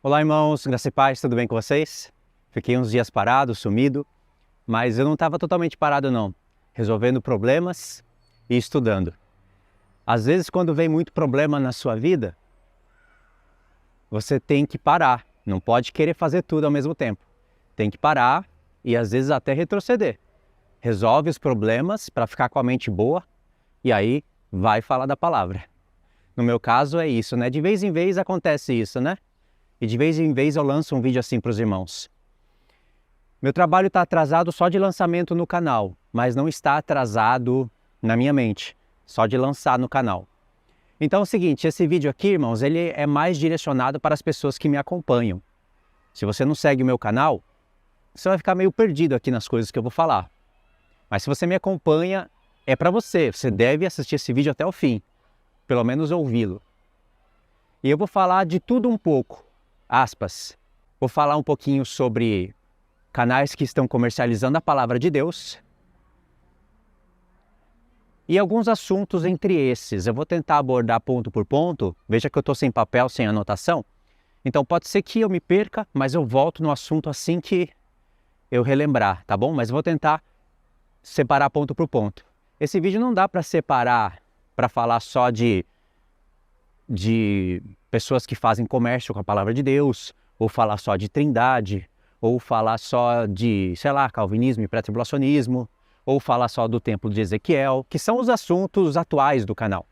Olá, irmãos, graça e paz, tudo bem com vocês? Fiquei uns dias parado, sumido, mas eu não estava totalmente parado não, resolvendo problemas e estudando. Às vezes, quando vem muito problema na sua vida, você tem que parar, não pode querer fazer tudo ao mesmo tempo. Tem que parar e às vezes até retroceder. Resolve os problemas para ficar com a mente boa e aí vai falar da palavra. No meu caso é isso, né? De vez em vez acontece isso, né? E de vez em vez eu lanço um vídeo assim para os irmãos. Meu trabalho está atrasado só de lançamento no canal, mas não está atrasado na minha mente, só de lançar no canal. Então é o seguinte, esse vídeo aqui, irmãos, ele é mais direcionado para as pessoas que me acompanham. Se você não segue o meu canal, você vai ficar meio perdido aqui nas coisas que eu vou falar. Mas se você me acompanha, é para você. Você deve assistir esse vídeo até o fim, pelo menos ouvi-lo. E eu vou falar de tudo um pouco, aspas. Vou falar um pouquinho sobre canais que estão comercializando a palavra de Deus e alguns assuntos entre esses. Eu vou tentar abordar ponto por ponto. Veja que eu estou sem papel, sem anotação. Então pode ser que eu me perca, mas eu volto no assunto assim que eu relembrar, tá bom? Mas eu vou tentar separar ponto por ponto. Esse vídeo não dá para separar, para falar só de pessoas que fazem comércio com a palavra de Deus, ou falar só de trindade, ou falar só de, sei lá, calvinismo e pré-tribulacionismo, ou falar só do templo de Ezequiel, que são os assuntos atuais do canal.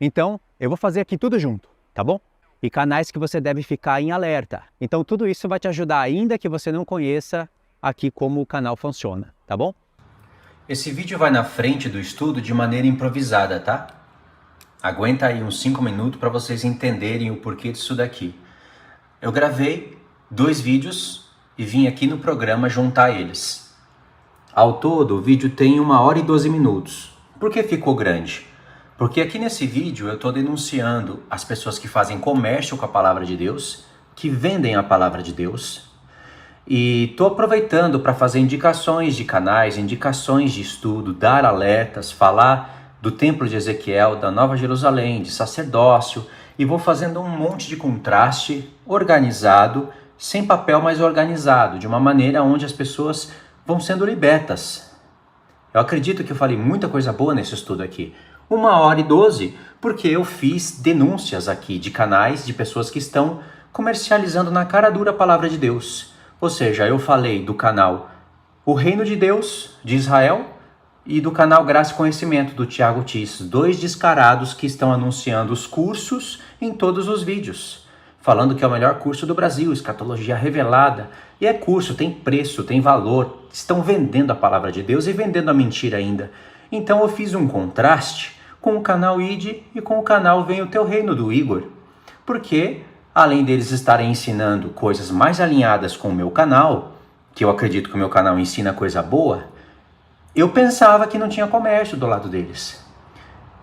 Então, eu vou fazer aqui tudo junto, tá bom? E canais que você deve ficar em alerta. Então, tudo isso vai te ajudar, ainda que você não conheça aqui como o canal funciona, tá bom? Esse vídeo vai na frente do estudo de maneira improvisada, tá? Aguenta aí uns 5 minutos para vocês entenderem o porquê disso daqui. Eu gravei 2 vídeos e vim aqui no programa juntar eles. Ao todo, o vídeo tem 1 hora e 12 minutos. Por que ficou grande? Porque aqui nesse vídeo eu estou denunciando as pessoas que fazem comércio com a palavra de Deus, que vendem a palavra de Deus, e estou aproveitando para fazer indicações de canais, indicações de estudo, dar alertas, falar do Templo de Ezequiel, da Nova Jerusalém, de sacerdócio, e vou fazendo um monte de contraste organizado, sem papel, mas organizado, de uma maneira onde as pessoas vão sendo libertas. Eu acredito que eu falei muita coisa boa nesse estudo aqui. 1 hora e 12, porque eu fiz denúncias aqui de canais de pessoas que estão comercializando na cara dura a palavra de Deus. Ou seja, eu falei do canal O Reino de Deus, de Israel, e do canal Graça e Conhecimento, do Thiago Tis, 2 descarados que estão anunciando os cursos em todos os vídeos, falando que é o melhor curso do Brasil, escatologia revelada, e é curso, tem preço, tem valor, estão vendendo a palavra de Deus e vendendo a mentira ainda. Então eu fiz um contraste com o canal ID e com o canal Vem o Teu Reino, do Igor, porque além deles estarem ensinando coisas mais alinhadas com o meu canal, que eu acredito que o meu canal ensina coisa boa, eu pensava que não tinha comércio do lado deles.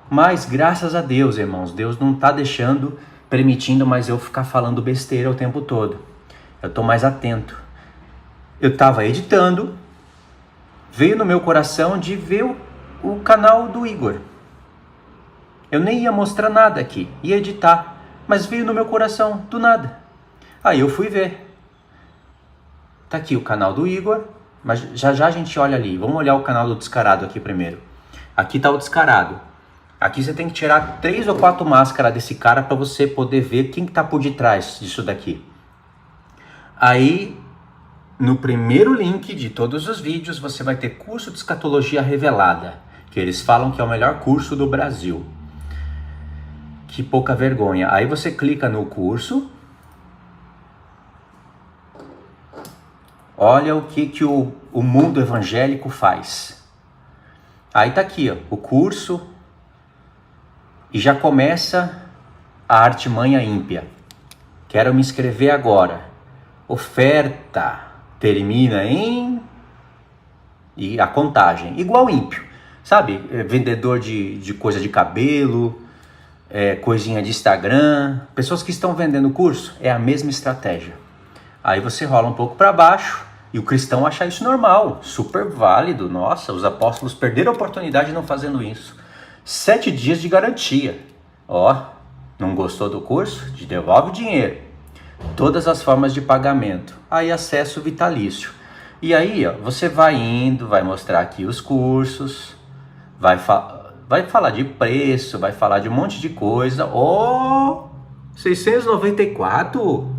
Mas graças a Deus, irmãos, Deus não está permitindo mais eu ficar falando besteira o tempo todo. Eu estou mais atento. Eu estava editando, veio no meu coração de ver o canal do Igor. Eu nem ia mostrar nada aqui, ia editar, mas veio no meu coração, do nada. Aí eu fui ver. Tá aqui o canal do Igor, mas já já a gente olha ali. Vamos olhar o canal do Descarado aqui primeiro. Aqui tá o Descarado. Aqui você tem que tirar 3 ou 4 máscaras desse cara para você poder ver quem que tá por detrás disso daqui. Aí, no primeiro link de todos os vídeos, você vai ter curso de escatologia revelada, que eles falam que é o melhor curso do Brasil. Que pouca vergonha. Aí você clica no curso. Olha o que o mundo evangélico faz. Aí tá aqui, ó, o curso. E já começa a artimanha ímpia. Quero me inscrever agora. Oferta termina em... E a contagem. Igual ímpio. Sabe? Vendedor de coisa de cabelo... coisinha de Instagram, pessoas que estão vendendo curso, é a mesma estratégia. Aí você rola um pouco para baixo e o cristão acha isso normal, super válido. Nossa, os apóstolos perderam a oportunidade não fazendo isso. 7 dias de garantia. Ó, não gostou do curso? Te devolve o dinheiro. todas as formas de pagamento. Aí acesso vitalício. E aí, ó, você vai indo, vai mostrar aqui os cursos, vai falar de preço, vai falar de um monte de coisa. Oh, 694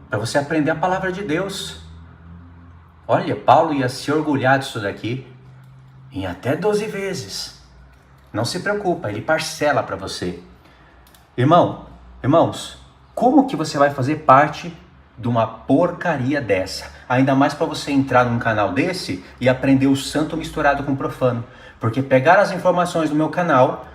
para você aprender a palavra de Deus. Olha, Paulo ia se orgulhar disso daqui em até 12 vezes. Não se preocupa, ele parcela para você. Irmãos, como que você vai fazer parte de uma porcaria dessa? Ainda mais para você entrar num canal desse e aprender o santo misturado com o profano. Porque pegaram as informações do meu canal,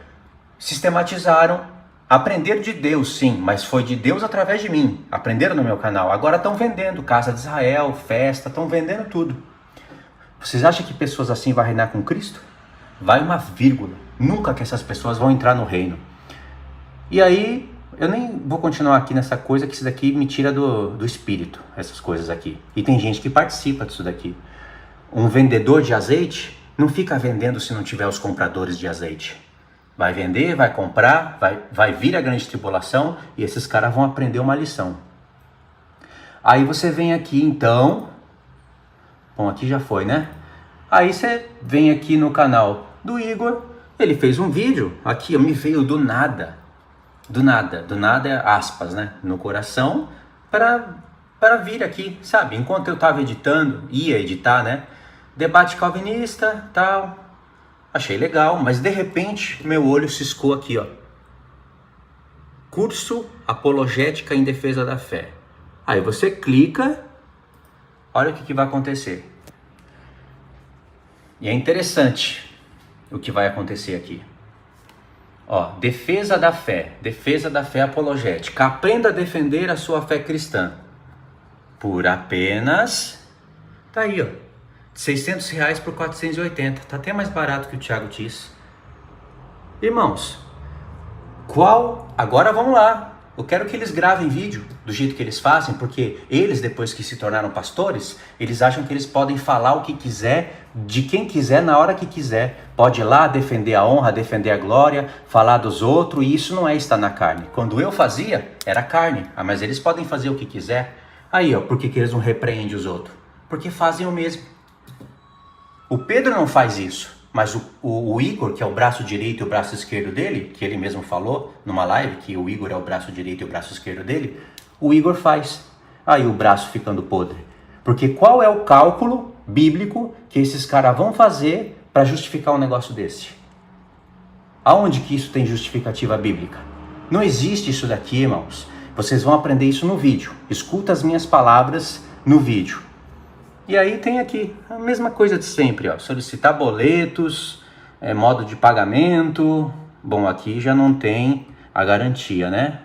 sistematizaram, aprenderam de Deus, sim, mas foi de Deus através de mim. Aprenderam no meu canal. Agora estão vendendo Casa de Israel, festa, estão vendendo tudo. Vocês acham que pessoas assim vão reinar com Cristo? Vai uma vírgula. Nunca que essas pessoas vão entrar no reino. E aí, eu nem vou continuar aqui nessa coisa, que isso daqui me tira do espírito, essas coisas aqui. E tem gente que participa disso daqui. Um vendedor de azeite não fica vendendo se não tiver os compradores de azeite. Vai vender, vai comprar, vai vir a grande tribulação e esses caras vão aprender uma lição. Aí você vem aqui então, bom, aqui já foi, né? Aí você vem aqui no canal do Igor, ele fez um vídeo, aqui me veio do nada aspas, né? No coração, para vir aqui, sabe? Enquanto eu estava ia editar, né? Debate calvinista, tal. Achei legal, mas de repente meu olho ciscou aqui, ó. Curso Apologética em Defesa da Fé. Aí você clica, olha o que vai acontecer. E é interessante o que vai acontecer aqui. Ó, defesa da fé apologética. Aprenda a defender a sua fé cristã. Por apenas, tá aí, ó, R$600 por 480. Tá até mais barato que o Thiago Tis. Irmãos, agora vamos lá. Eu quero que eles gravem vídeo do jeito que eles fazem, porque eles, depois que se tornaram pastores, eles acham que eles podem falar o que quiser, de quem quiser, na hora que quiser. Pode ir lá defender a honra, defender a glória, falar dos outros, e isso não é estar na carne. Quando eu fazia, era carne. Mas eles podem fazer o que quiser. Aí, ó, por que eles não repreendem os outros? Porque fazem o mesmo. O Pedro não faz isso. Mas o Igor, que é o braço direito e o braço esquerdo dele, que ele mesmo falou numa live, que o Igor é o braço direito e o braço esquerdo dele, o Igor faz. Aí o braço ficando podre. Porque qual é o cálculo bíblico que esses caras vão fazer para justificar um negócio desse? Aonde que isso tem justificativa bíblica? Não existe isso daqui, irmãos. Vocês vão aprender isso no vídeo. Escuta as minhas palavras no vídeo. E aí tem aqui a mesma coisa de sempre, ó. Solicitar boletos, modo de pagamento. Bom, aqui já não tem a garantia, né?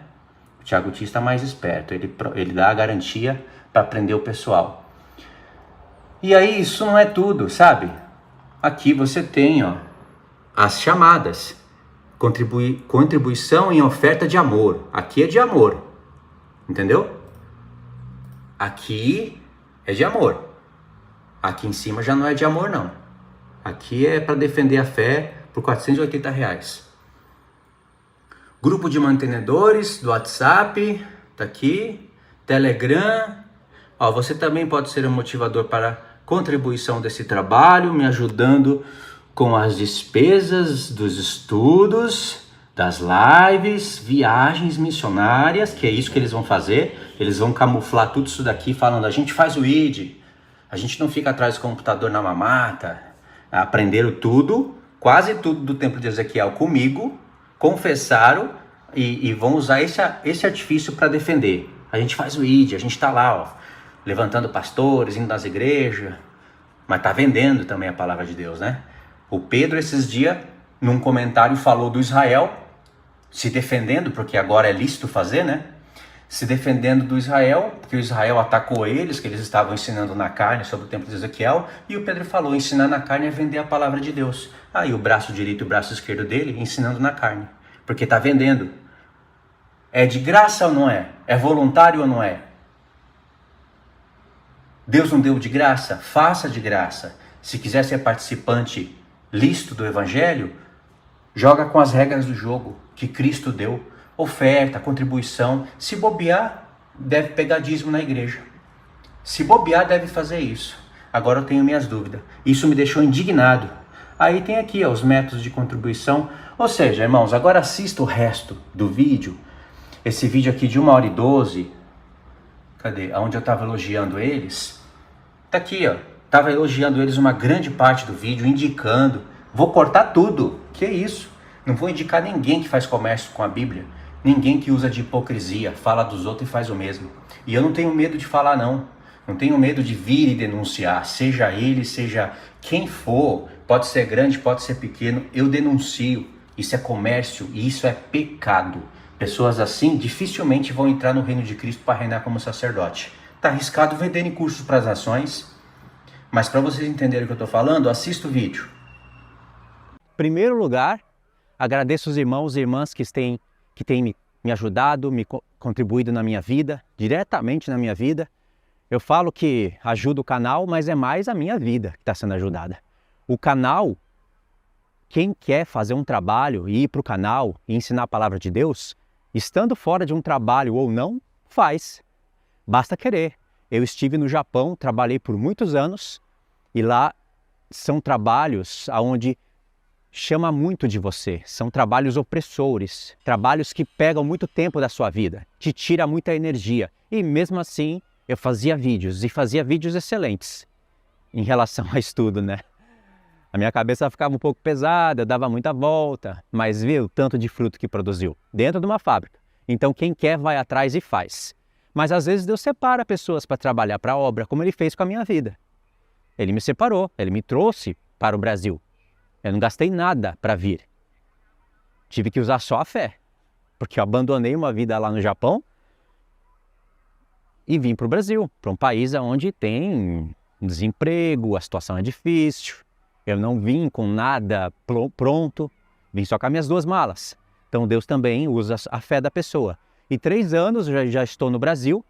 O Thiago Tis está mais esperto, ele dá a garantia para prender o pessoal. E aí isso não é tudo, sabe? Aqui você tem, ó, as chamadas. Contribuição em oferta de amor. Aqui é de amor, entendeu? Aqui é de amor. Aqui em cima já não é de amor, não. Aqui é para defender a fé por R$480. Grupo de mantenedores do WhatsApp, tá aqui. Telegram. Ó, você também pode ser um motivador para contribuição desse trabalho, me ajudando com as despesas dos estudos, das lives, viagens missionárias, que é isso que eles vão fazer. Eles vão camuflar tudo isso daqui falando, a gente faz o ID. A gente não fica atrás do computador na mamata. Aprenderam tudo, quase tudo do templo de Ezequiel comigo, confessaram e vão usar esse artifício para defender. A gente faz o ID, a gente está lá, ó, levantando pastores, indo nas igrejas, mas está vendendo também a palavra de Deus, né? O Pedro, esses dias, num comentário, falou do Israel, se defendendo, porque agora é lícito fazer, né? Se defendendo do Israel, porque o Israel atacou eles, que eles estavam ensinando na carne sobre o templo de Ezequiel, e o Pedro falou, ensinar na carne é vender a palavra de Deus. Aí o braço direito e o braço esquerdo dele ensinando na carne, porque está vendendo. É de graça ou não é? É voluntário ou não é? Deus não deu de graça? Faça de graça. Se quiser ser participante lícito do evangelho, joga com as regras do jogo que Cristo deu. Oferta, contribuição, se bobear, deve pegar dízimo na igreja. Se bobear, deve fazer isso. Agora eu tenho minhas dúvidas. Isso me deixou indignado. Aí tem aqui os métodos de contribuição. Ou seja, irmãos, agora assista o resto do vídeo. Esse vídeo aqui de 1h12. Cadê? Onde eu estava elogiando eles. Tá aqui, ó. Estava elogiando eles uma grande parte do vídeo, indicando. Vou cortar tudo. Que isso? Não vou indicar ninguém que faz comércio com a Bíblia. Ninguém que usa de hipocrisia, fala dos outros e faz o mesmo. E eu não tenho medo de falar, não. Não tenho medo de vir e denunciar. Seja ele, seja quem for. Pode ser grande, pode ser pequeno. Eu denuncio. Isso é comércio e isso é pecado. Pessoas assim dificilmente vão entrar no reino de Cristo para reinar como sacerdote. Está arriscado vendendo cursos para as nações. Mas para vocês entenderem o que eu estou falando, assista o vídeo. Em primeiro lugar, agradeço os irmãos e irmãs que têm me ajudado, contribuído na minha vida, diretamente na minha vida. Eu falo que ajudo o canal, mas é mais a minha vida que está sendo ajudada. O canal, quem quer fazer um trabalho e ir para o canal e ensinar a palavra de Deus, estando fora de um trabalho ou não, faz. Basta querer. Eu estive no Japão, trabalhei por muitos anos e lá são trabalhos onde chama muito de você. São trabalhos opressores, trabalhos que pegam muito tempo da sua vida, te tira muita energia. E mesmo assim, eu fazia vídeos e fazia vídeos excelentes em relação a estudo, né? A minha cabeça ficava um pouco pesada, eu dava muita volta, mas viu o tanto de fruto que produziu dentro de uma fábrica. Então quem quer vai atrás e faz. Mas às vezes Deus separa pessoas para trabalhar para a obra, como Ele fez com a minha vida. Ele me separou, Ele me trouxe para o Brasil. Eu não gastei nada para vir. Tive que usar só a fé, porque eu abandonei uma vida lá no Japão e vim para o Brasil, para um país onde tem desemprego, a situação é difícil. Eu não vim com nada pronto, vim só com as minhas 2 malas. Então Deus também usa a fé da pessoa. E 3 anos eu já estou no Brasil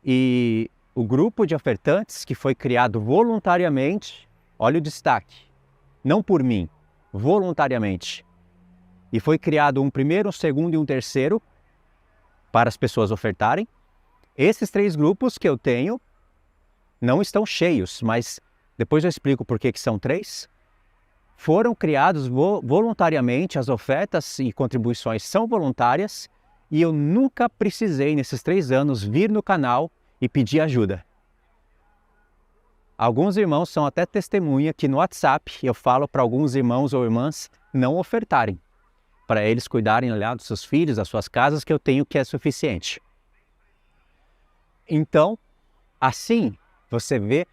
e o grupo de ofertantes que foi criado voluntariamente, olha o destaque, não por mim, voluntariamente. E foi criado um primeiro, um segundo e um terceiro para as pessoas ofertarem. Esses 3 grupos que eu tenho não estão cheios, mas depois eu explico por que são 3. Foram criados voluntariamente, as ofertas e contribuições são voluntárias e eu nunca precisei, nesses 3 anos, vir no canal e pedir ajuda. Alguns irmãos são até testemunha que no WhatsApp eu falo para alguns irmãos ou irmãs não ofertarem, para eles cuidarem lá dos seus filhos, das suas casas, que eu tenho que é suficiente. Então, assim, você vê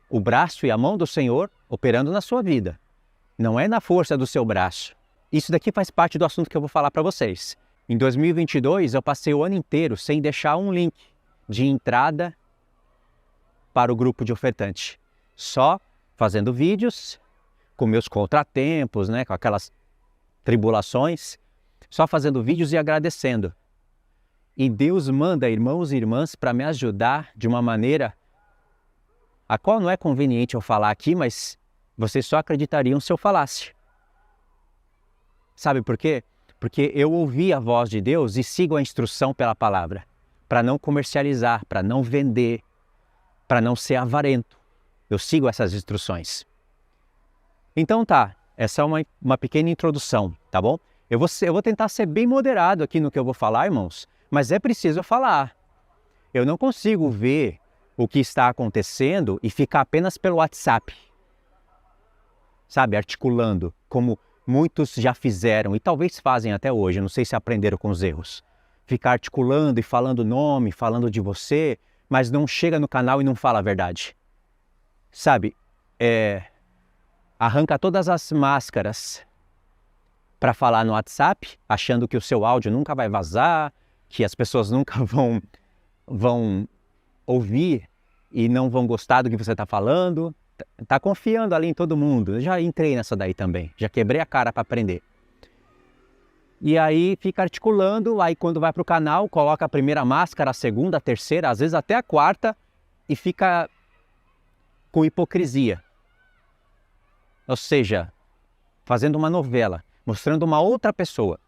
o braço e a mão do Senhor operando na sua vida. Não é na força do seu braço. Isso daqui faz parte do assunto que eu vou falar para vocês. Em 2022, eu passei o ano inteiro sem deixar um link de entrada para o grupo de ofertante. Só fazendo vídeos, com meus contratempos, né, com aquelas tribulações, só fazendo vídeos e agradecendo. E Deus manda irmãos e irmãs para me ajudar de uma maneira a qual não é conveniente eu falar aqui, mas vocês só acreditariam se eu falasse. Sabe por quê? Porque eu ouvi a voz de Deus e sigo a instrução pela palavra, para não comercializar, para não vender, para não ser avarento. Eu sigo essas instruções. Então tá, essa é uma pequena introdução, tá bom? Eu vou tentar ser bem moderado aqui no que eu vou falar, irmãos, mas é preciso falar. Eu não consigo ver o que está acontecendo e ficar apenas pelo WhatsApp, sabe, articulando, como muitos já fizeram e talvez fazem até hoje, não sei se aprenderam com os erros. Ficar articulando e falando nome, falando de você, mas não chega no canal e não fala a verdade. Sabe, arranca todas as máscaras para falar no WhatsApp, achando que o seu áudio nunca vai vazar, que as pessoas nunca vão ouvir e não vão gostar do que você está falando. Tá confiando ali em todo mundo. Eu já entrei nessa daí também, já quebrei a cara para aprender. E aí fica articulando, aí quando vai para o canal, coloca a primeira máscara, a segunda, a terceira, às vezes até a quarta, e fica com hipocrisia. Ou seja, fazendo uma novela, mostrando uma outra pessoa.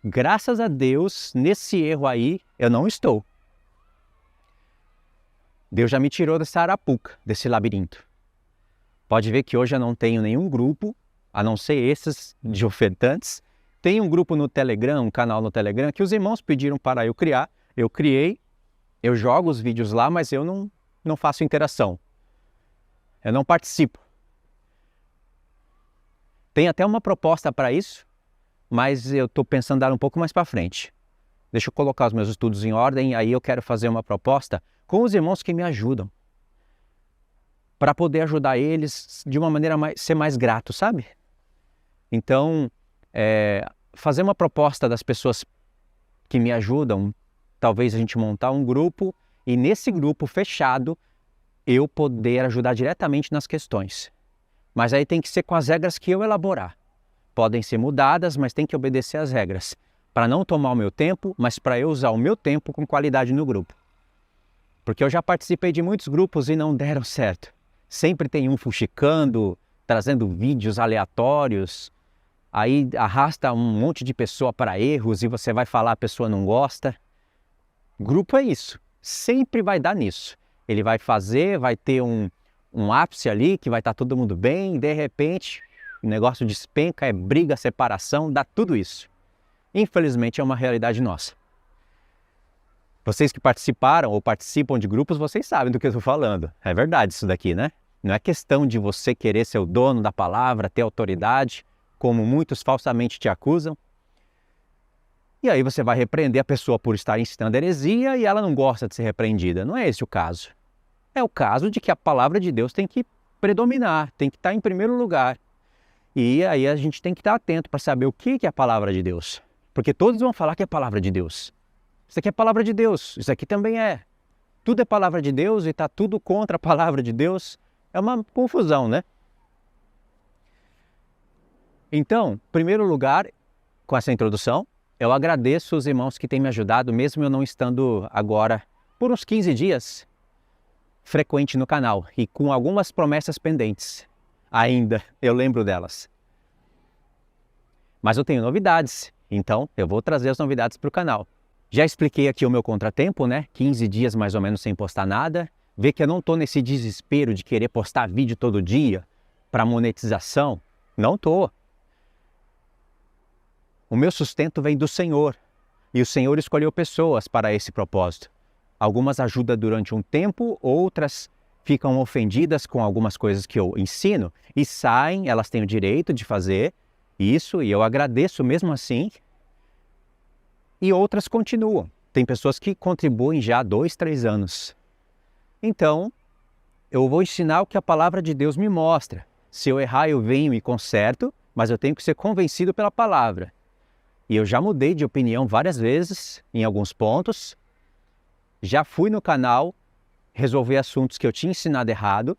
Graças a Deus, nesse erro aí, eu não estou. Deus já me tirou dessa arapuca, desse labirinto. Pode ver que hoje eu não tenho nenhum grupo, a não ser esses de ofertantes. Tem um grupo no Telegram, um canal no Telegram, que os irmãos pediram para eu criar. Eu criei, eu jogo os vídeos lá, mas eu não faço interação. Eu não participo. Tem até uma proposta para isso, mas eu estou pensando em dar um pouco mais para frente. Deixa eu colocar os meus estudos em ordem, aí eu quero fazer uma proposta com os irmãos que me ajudam, para poder ajudar eles de uma maneira ser mais grato, sabe? Então, fazer uma proposta das pessoas que me ajudam, talvez a gente montar um grupo e nesse grupo fechado eu poder ajudar diretamente nas questões. Mas aí tem que ser com as regras que eu elaborar. Podem ser mudadas, mas tem que obedecer às regras, para não tomar o meu tempo, mas para eu usar o meu tempo com qualidade no grupo. Porque eu já participei de muitos grupos e não deram certo. Sempre tem um fuxicando, trazendo vídeos aleatórios, aí arrasta um monte de pessoa para erros e você vai falar, a pessoa não gosta. Grupo é isso, sempre vai dar nisso. Ele vai fazer, vai ter um ápice ali, que vai estar todo mundo bem, e de repente o negócio despenca, é briga, separação, dá tudo isso. Infelizmente é uma realidade nossa. Vocês que participaram ou participam de grupos, vocês sabem do que eu estou falando. É verdade isso daqui, né? Não é questão de você querer ser o dono da palavra, ter autoridade, como muitos falsamente te acusam. E aí você vai repreender a pessoa por estar ensinando heresia e ela não gosta de ser repreendida. Não é esse o caso. É o caso de que a palavra de Deus tem que predominar, tem que estar em primeiro lugar. E aí a gente tem que estar atento para saber o que é a palavra de Deus. Porque todos vão falar que é a palavra de Deus. Isso aqui é a palavra de Deus, isso aqui também é. Tudo é palavra de Deus e está tudo contra a palavra de Deus. É uma confusão, né? Então, em primeiro lugar, com essa introdução, eu agradeço os irmãos que têm me ajudado, mesmo eu não estando agora, por uns 15 dias, frequente no canal e com algumas promessas pendentes. Ainda, eu lembro delas. Mas eu tenho novidades, então eu vou trazer as novidades para o canal. Já expliquei aqui o meu contratempo, né? 15 dias mais ou menos sem postar nada. Vê que eu não estou nesse desespero de querer postar vídeo todo dia para monetização. Não estou. O meu sustento vem do Senhor. E o Senhor escolheu pessoas para esse propósito. Algumas ajudam durante um tempo, outras ficam ofendidas com algumas coisas que eu ensino e saem, elas têm o direito de fazer isso e eu agradeço mesmo assim. E outras continuam. Tem pessoas que contribuem já há 2, 3 anos. Então, eu vou ensinar o que a palavra de Deus me mostra. Se eu errar, eu venho e conserto, mas eu tenho que ser convencido pela palavra. E eu já mudei de opinião várias vezes, em alguns pontos. Já fui no canal resolver assuntos que eu tinha ensinado errado,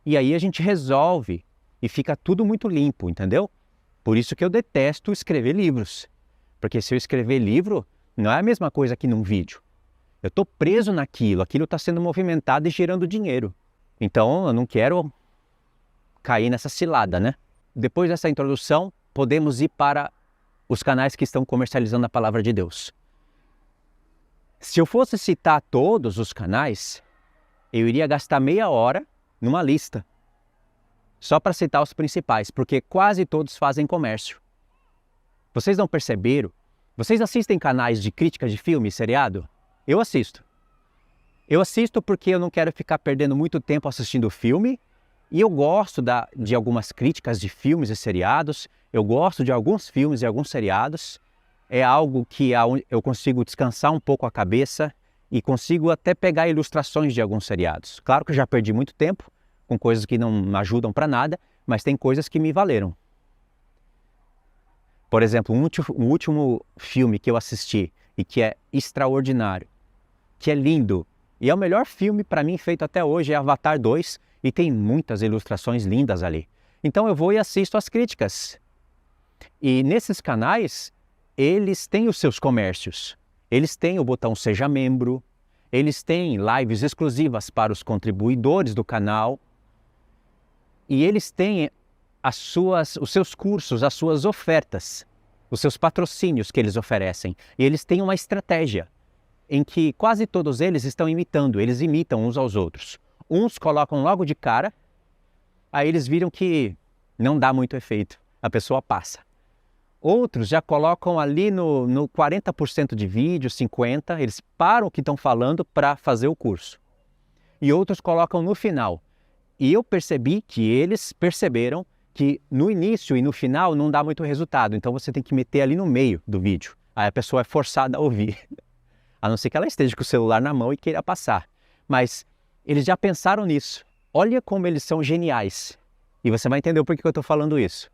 e aí a gente resolve e fica tudo muito limpo, entendeu? Por isso que eu detesto escrever livros. Porque se eu escrever livro, não é a mesma coisa que num vídeo. Eu estou preso naquilo, aquilo está sendo movimentado e gerando dinheiro. Então eu não quero cair nessa cilada, né? Depois dessa introdução, podemos ir para os canais que estão comercializando a palavra de Deus. Se eu fosse citar todos os canais, eu iria gastar meia hora numa lista. Só para citar os principais, porque quase todos fazem comércio. Vocês não perceberam? Vocês assistem canais de crítica de filme e seriado? Eu assisto. Eu assisto porque eu não quero ficar perdendo muito tempo assistindo filme e eu gosto de algumas críticas de filmes e seriados, eu gosto de alguns filmes e alguns seriados. É algo que eu consigo descansar um pouco a cabeça e consigo até pegar ilustrações de alguns seriados. Claro que eu já perdi muito tempo com coisas que não me ajudam para nada, mas tem coisas que me valeram. Por exemplo, o último filme que eu assisti e que é extraordinário, que é lindo, e é o melhor filme para mim feito até hoje, é Avatar 2, e tem muitas ilustrações lindas ali. Então eu vou e assisto as críticas. E nesses canais, eles têm os seus comércios. Eles têm o botão Seja Membro, eles têm lives exclusivas para os contribuidores do canal, e eles têm os seus cursos, as suas ofertas. os seus patrocínios que eles oferecem. E eles têm uma estratégia em que quase todos eles estão imitando, eles imitam uns aos outros. Uns colocam logo de cara, aí eles viram que não dá muito efeito, a pessoa passa. Outros já colocam ali no 40% de vídeo, 50%, eles param o que estão falando para fazer o curso. E outros colocam no final. E eu percebi que eles perceberam que no início e no final não dá muito resultado, então você tem que meter ali no meio do vídeo. Aí a pessoa é forçada a ouvir, a não ser que ela esteja com o celular na mão e queira passar. Mas eles já pensaram nisso. Olha como eles são geniais. E você vai entender o porquê que eu estou falando isso.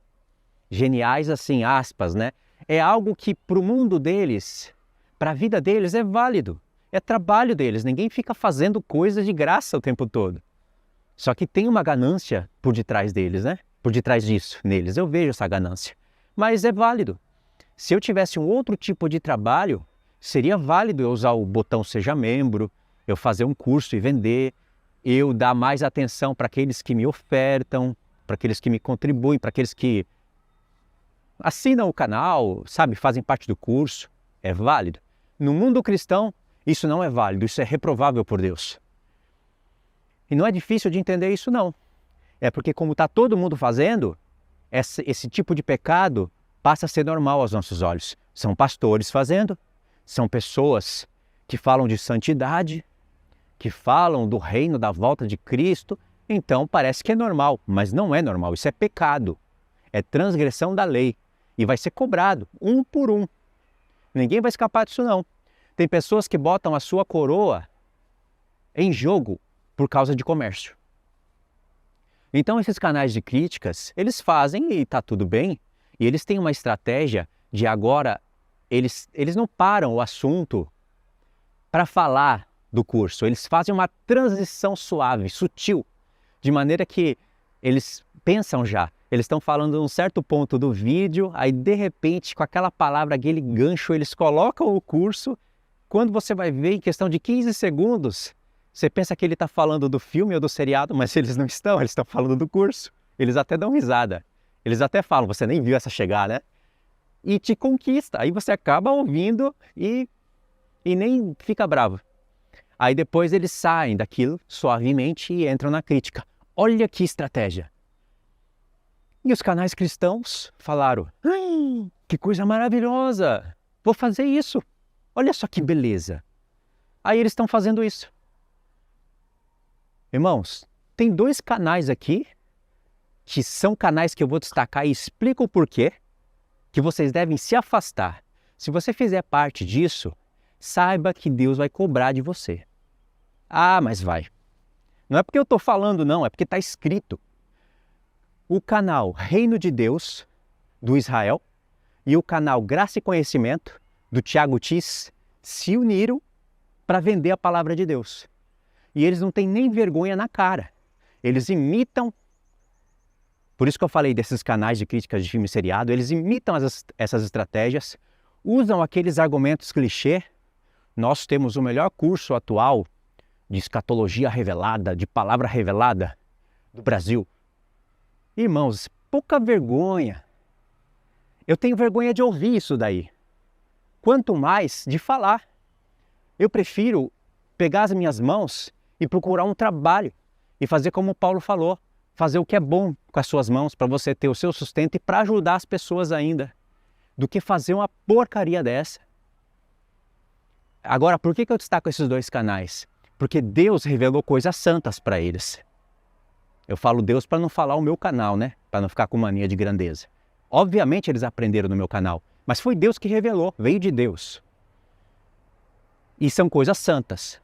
Geniais assim, aspas, né? É algo que para o mundo deles, para a vida deles é válido. É trabalho deles, ninguém fica fazendo coisa de graça o tempo todo. Só que tem uma ganância por detrás deles, né? Por detrás disso, neles. Eu vejo essa ganância. Mas é válido. Se eu tivesse um outro tipo de trabalho, seria válido eu usar o botão Seja Membro, eu fazer um curso e vender, eu dar mais atenção para aqueles que me ofertam, para aqueles que me contribuem, para aqueles que assinam o canal, sabe, fazem parte do curso. É válido. No mundo cristão, isso não é válido, isso é reprovável por Deus. E não é difícil de entender isso, não. É porque como está todo mundo fazendo, esse tipo de pecado passa a ser normal aos nossos olhos. São pastores fazendo, são pessoas que falam de santidade, que falam do reino, da volta de Cristo, então parece que é normal, mas não é normal, isso é pecado, é transgressão da lei e vai ser cobrado, um por um. Ninguém vai escapar disso não. Tem pessoas que botam a sua coroa em jogo por causa de comércio. Então esses canais de críticas, eles fazem e está tudo bem, e eles têm uma estratégia de agora, eles não param o assunto para falar do curso, eles fazem uma transição suave, sutil, de maneira que eles pensam já, eles estão falando de um certo ponto do vídeo, aí de repente com aquela palavra, aquele gancho, eles colocam o curso, quando você vai ver em questão de 15 segundos, você pensa que ele está falando do filme ou do seriado, mas eles não estão, eles estão falando do curso. Eles até dão risada. Eles até falam, você nem viu essa chegar, né? E te conquista. Aí você acaba ouvindo e nem fica bravo. Aí depois eles saem daquilo suavemente e entram na crítica. Olha que estratégia. E os canais cristãos falaram, que coisa maravilhosa, vou fazer isso. Olha só que beleza. Aí eles estão fazendo isso. Irmãos, tem 2 canais aqui, que são canais que eu vou destacar e explico o porquê, que vocês devem se afastar. Se você fizer parte disso, saiba que Deus vai cobrar de você. Ah, mas vai. Não é porque eu estou falando não, é porque está escrito. O canal Reino de Deus, do Israel, e o canal Graça e Conhecimento, do Thiago Tis, se uniram para vender a palavra de Deus. E eles não têm nem vergonha na cara. Eles imitam, por isso que eu falei desses canais de críticas de filme e seriado, eles imitam essas estratégias, usam aqueles argumentos clichê. Nós temos o melhor curso atual de escatologia revelada, de palavra revelada do Brasil. Irmãos, pouca vergonha. Eu tenho vergonha de ouvir isso daí. Quanto mais de falar. Eu prefiro pegar as minhas mãos e procurar um trabalho e fazer como o Paulo falou, fazer o que é bom com as suas mãos para você ter o seu sustento e para ajudar as pessoas ainda, do que fazer uma porcaria dessa. Agora, por que eu destaco esses 2 canais? Porque Deus revelou coisas santas para eles. Eu falo Deus para não falar o meu canal, né? Para não ficar com mania de grandeza. Obviamente eles aprenderam no meu canal, mas foi Deus que revelou, veio de Deus. E são coisas santas.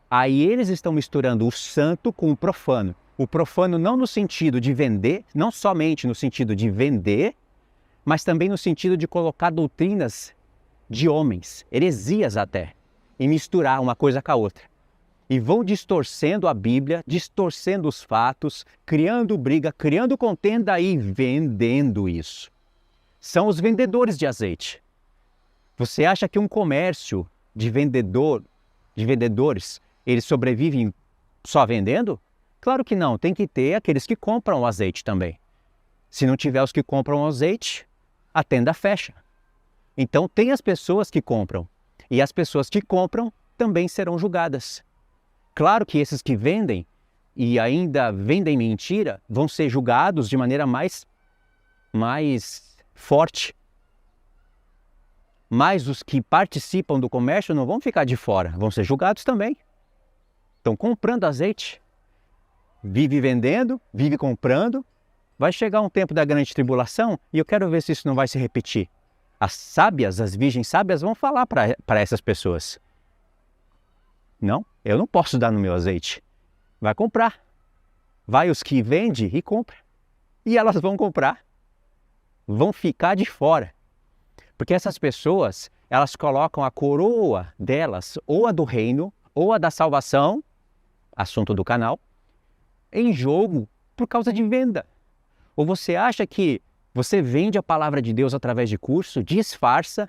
Aí eles estão misturando o santo com o profano. O profano não no sentido de vender, não somente no sentido de vender, mas também no sentido de colocar doutrinas de homens, heresias até, e misturar uma coisa com a outra. E vão distorcendo a Bíblia, distorcendo os fatos, criando briga, criando contenda e vendendo isso. São os vendedores de azeite. Você acha que um comércio de vendedores, eles sobrevivem só vendendo? Claro que não, tem que ter aqueles que compram o azeite também. Se não tiver os que compram o azeite, a tenda fecha. Então tem as pessoas que compram, e as pessoas que compram também serão julgadas. Claro que esses que vendem e ainda vendem mentira vão ser julgados de maneira mais forte. Mas os que participam do comércio não vão ficar de fora, vão ser julgados também. Estão comprando azeite. Vive vendendo, vive comprando. Vai chegar um tempo da grande tribulação e eu quero ver se isso não vai se repetir. As sábias, as virgens sábias vão falar para essas pessoas. Não, eu não posso dar no meu azeite. Vai comprar. Vai os que vendem e compra. E elas vão comprar. Vão ficar de fora. Porque essas pessoas, elas colocam a coroa delas, ou a do reino, ou a da salvação, assunto do canal, em jogo por causa de venda. Ou você acha que você vende a palavra de Deus através de curso, disfarça,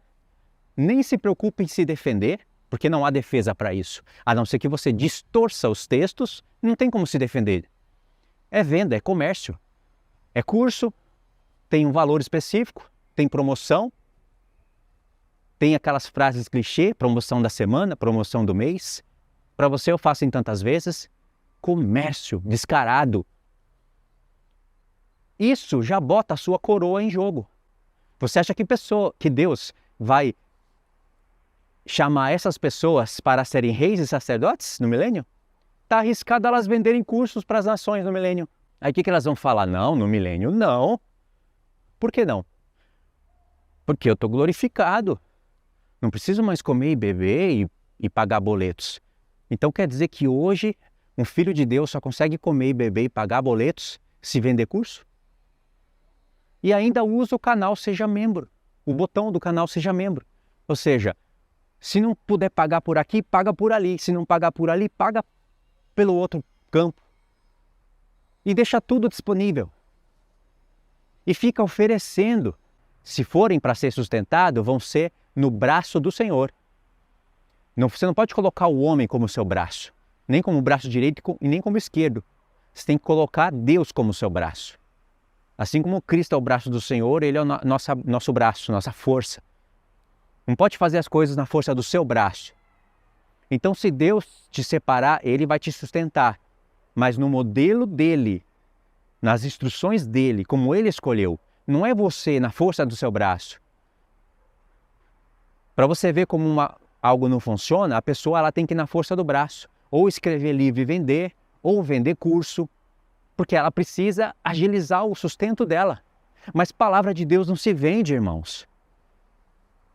nem se preocupa em se defender, porque não há defesa para isso. A não ser que você distorça os textos, não tem como se defender. É venda, é comércio. É curso, tem um valor específico, tem promoção, tem aquelas frases clichê, promoção da semana, promoção do mês. Para você eu faço em tantas vezes. Comércio descarado. Isso já bota a sua coroa em jogo. Você acha que Deus vai chamar essas pessoas para serem reis e sacerdotes no milênio? Está arriscado elas venderem cursos para as nações no milênio. Aí o que elas vão falar? Não, no milênio não. Por que não? Porque eu estou glorificado. Não preciso mais comer e beber e pagar boletos. Então quer dizer que hoje um filho de Deus só consegue comer e beber e pagar boletos se vender curso? E ainda usa o canal Seja Membro. O botão do canal Seja Membro. Ou seja, se não puder pagar por aqui, paga por ali. Se não pagar por ali, paga pelo outro campo. E deixa tudo disponível. E fica oferecendo. Se forem para ser sustentado, vão ser no braço do Senhor. Você não pode colocar o homem como seu braço. Nem como braço direito e nem como esquerdo. Você tem que colocar Deus como seu braço. Assim como Cristo é o braço do Senhor, Ele é o nosso braço, nossa força. Não pode fazer as coisas na força do seu braço. Então, se Deus te separar, Ele vai te sustentar. Mas no modelo dEle, nas instruções dEle, como Ele escolheu, não é você na força do seu braço. Para você ver como algo não funciona, a pessoa ela tem que ir na força do braço. Ou escrever livro e vender, ou vender curso, porque ela precisa agilizar o sustento dela. Mas palavra de Deus não se vende, irmãos.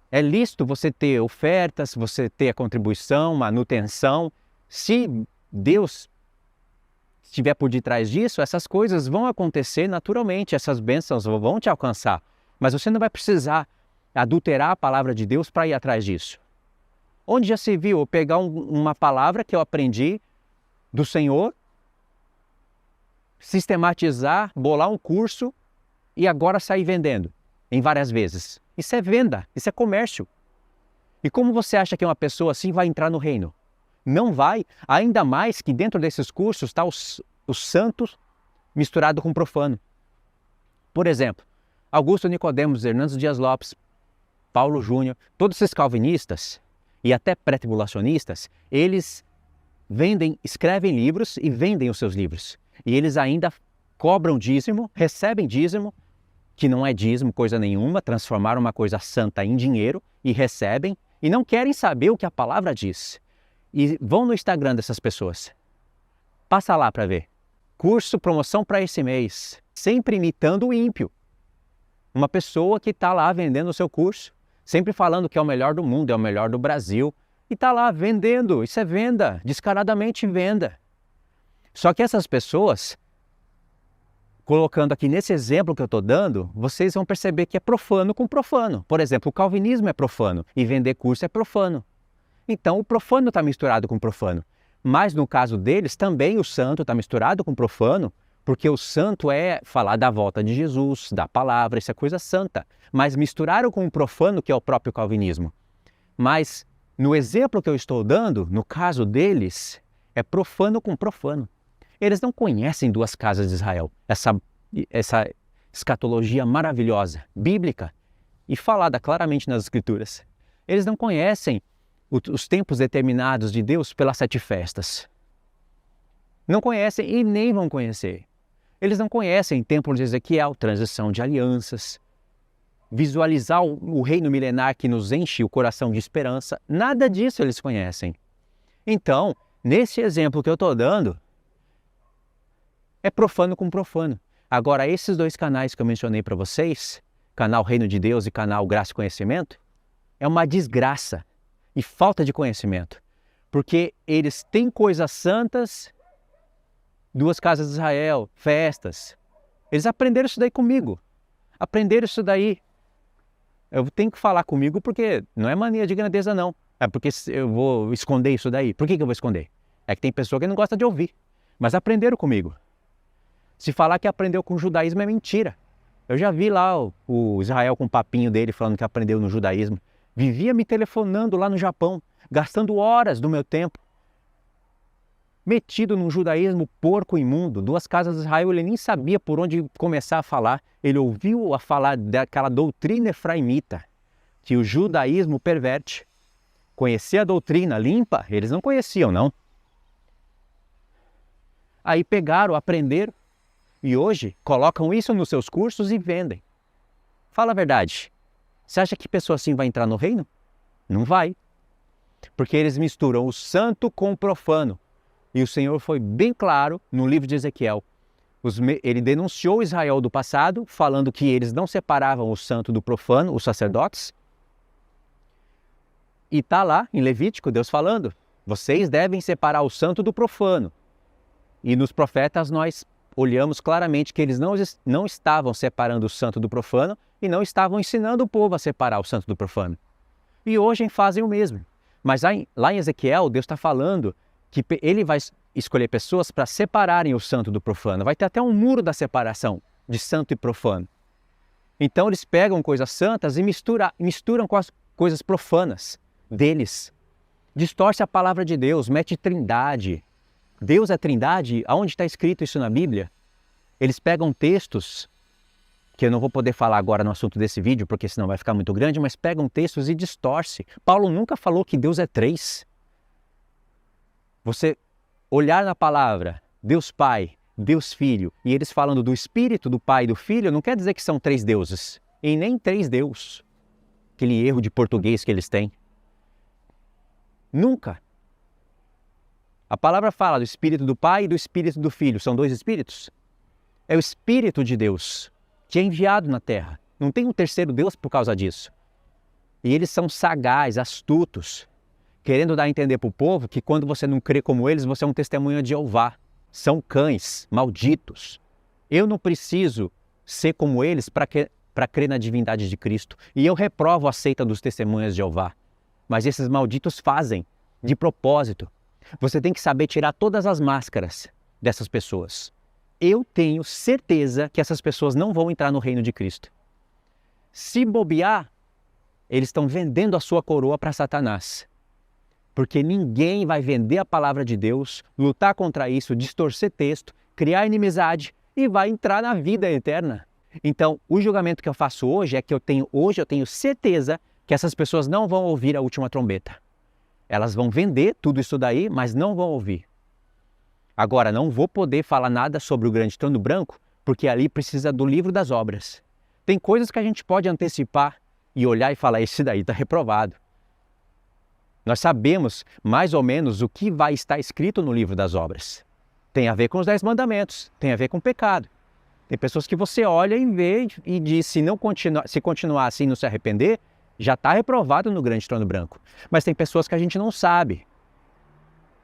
É lícito você ter ofertas, você ter a contribuição, manutenção. Se Deus estiver por detrás disso, essas coisas vão acontecer naturalmente, essas bênçãos vão te alcançar. Mas você não vai precisar adulterar a palavra de Deus para ir atrás disso. Onde já se viu eu pegar uma palavra que eu aprendi do Senhor, sistematizar, bolar um curso e agora sair vendendo em várias vezes? Isso é venda, isso é comércio. E como você acha que uma pessoa assim vai entrar no reino? Não vai, ainda mais que dentro desses cursos está os santos misturado com profano. Por exemplo, Augusto Nicodemos, Hernandes Dias Lopes, Paulo Júnior, todos esses calvinistas e até pré-tribulacionistas, eles escrevem livros e vendem os seus livros. E eles ainda cobram dízimo, recebem dízimo, que não é dízimo coisa nenhuma, transformaram uma coisa santa em dinheiro e recebem e não querem saber o que a palavra diz. E vão no Instagram dessas pessoas. Passa lá para ver. Curso, promoção para esse mês. Sempre imitando o ímpio. Uma pessoa que está lá vendendo o seu curso, sempre falando que é o melhor do mundo, é o melhor do Brasil, e está lá vendendo. Isso é venda, descaradamente venda. Só que essas pessoas, colocando aqui nesse exemplo que eu estou dando, vocês vão perceber que é profano com profano. Por exemplo, o calvinismo é profano e vender curso é profano. Então o profano está misturado com o profano. Mas no caso deles, também o santo está misturado com o profano, porque o santo é falar da volta de Jesus, da palavra, isso é coisa santa. Mas misturaram com o profano, que é o próprio calvinismo. Mas no exemplo que eu estou dando, no caso deles, é profano com profano. Eles não conhecem duas casas de Israel, essa escatologia maravilhosa, bíblica. e falada claramente nas Escrituras. Eles não conhecem os tempos determinados de Deus pelas 7 festas. Não conhecem e nem vão conhecer. Eles não conhecem templo de Ezequiel, transição de alianças, visualizar o reino milenar que nos enche o coração de esperança. Nada disso eles conhecem. Então, nesse exemplo que eu estou dando, é profano com profano. Agora, esses 2 canais que eu mencionei para vocês, canal Reino de Deus e canal Graça e Conhecimento, é uma desgraça e falta de conhecimento. Porque eles têm coisas santas, 2 casas de Israel, festas. Eles aprenderam isso daí comigo. Aprenderam isso daí. Eu tenho que falar comigo porque não é mania de grandeza não. É porque eu vou esconder isso daí. Por que eu vou esconder? É que tem pessoa que não gosta de ouvir. Mas aprenderam comigo. Se falar que aprendeu com o judaísmo é mentira. Eu já vi lá o Israel com o papinho dele falando que aprendeu no judaísmo. Vivia me telefonando lá no Japão, gastando horas do meu tempo. Metido num judaísmo porco imundo, 2 casas de Israel, ele nem sabia por onde começar a falar. Ele ouviu a falar daquela doutrina efraimita, que o judaísmo perverte. Conhecia a doutrina limpa? Eles não conheciam, não. Aí pegaram, aprenderam, e hoje colocam isso nos seus cursos e vendem. Fala a verdade. Você acha que pessoa assim vai entrar no reino? Não vai. Porque eles misturam o santo com o profano. E o Senhor foi bem claro no livro de Ezequiel. Ele denunciou Israel do passado, falando que eles não separavam o santo do profano, os sacerdotes. E está lá em Levítico, Deus falando, vocês devem separar o santo do profano. E nos profetas nós olhamos claramente que eles não estavam separando o santo do profano e não estavam ensinando o povo a separar o santo do profano. E hoje fazem o mesmo. Mas lá em Ezequiel, Deus está falando que ele vai escolher pessoas para separarem o santo do profano. Vai ter até um muro da separação de santo e profano. Então eles pegam coisas santas e misturam com as coisas profanas deles. Distorce a palavra de Deus, mete trindade. Deus é trindade? Aonde está escrito isso na Bíblia? Eles pegam textos, que eu não vou poder falar agora no assunto desse vídeo, porque senão vai ficar muito grande, mas pegam textos e distorce. Paulo nunca falou que Deus é 3. Você olhar na palavra Deus Pai, Deus Filho, e eles falando do Espírito, do Pai e do Filho, não quer dizer que são 3 deuses, e nem 3 Deus. Aquele erro de português que eles têm. Nunca. A palavra fala do Espírito do Pai e do Espírito do Filho. São 2 Espíritos? É o Espírito de Deus que é enviado na terra. Não tem um terceiro Deus por causa disso. E eles são sagazes, astutos, querendo dar a entender para o povo que quando você não crê como eles, você é um testemunha de Jeová. São cães, malditos. Eu não preciso ser como eles para crer na divindade de Cristo. E eu reprovo a seita dos testemunhas de Jeová. Mas esses malditos fazem de propósito. Você tem que saber tirar todas as máscaras dessas pessoas. Eu tenho certeza que essas pessoas não vão entrar no reino de Cristo. Se bobear, eles estão vendendo a sua coroa para Satanás. Porque ninguém vai vender a palavra de Deus, lutar contra isso, distorcer texto, criar inimizade e vai entrar na vida eterna. Então, o julgamento que eu faço hoje é que eu tenho certeza que essas pessoas não vão ouvir a última trombeta. Elas vão vender tudo isso daí, mas não vão ouvir. Agora, não vou poder falar nada sobre o grande trono branco, porque ali precisa do livro das obras. Tem coisas que a gente pode antecipar e olhar e falar, esse daí está reprovado. Nós sabemos mais ou menos o que vai estar escrito no livro das obras. Tem a ver com os 10 mandamentos, tem a ver com o pecado. Tem pessoas que você olha e vê e diz, se continuar assim e não se arrepender, já está reprovado no grande trono branco. Mas tem pessoas que a gente não sabe.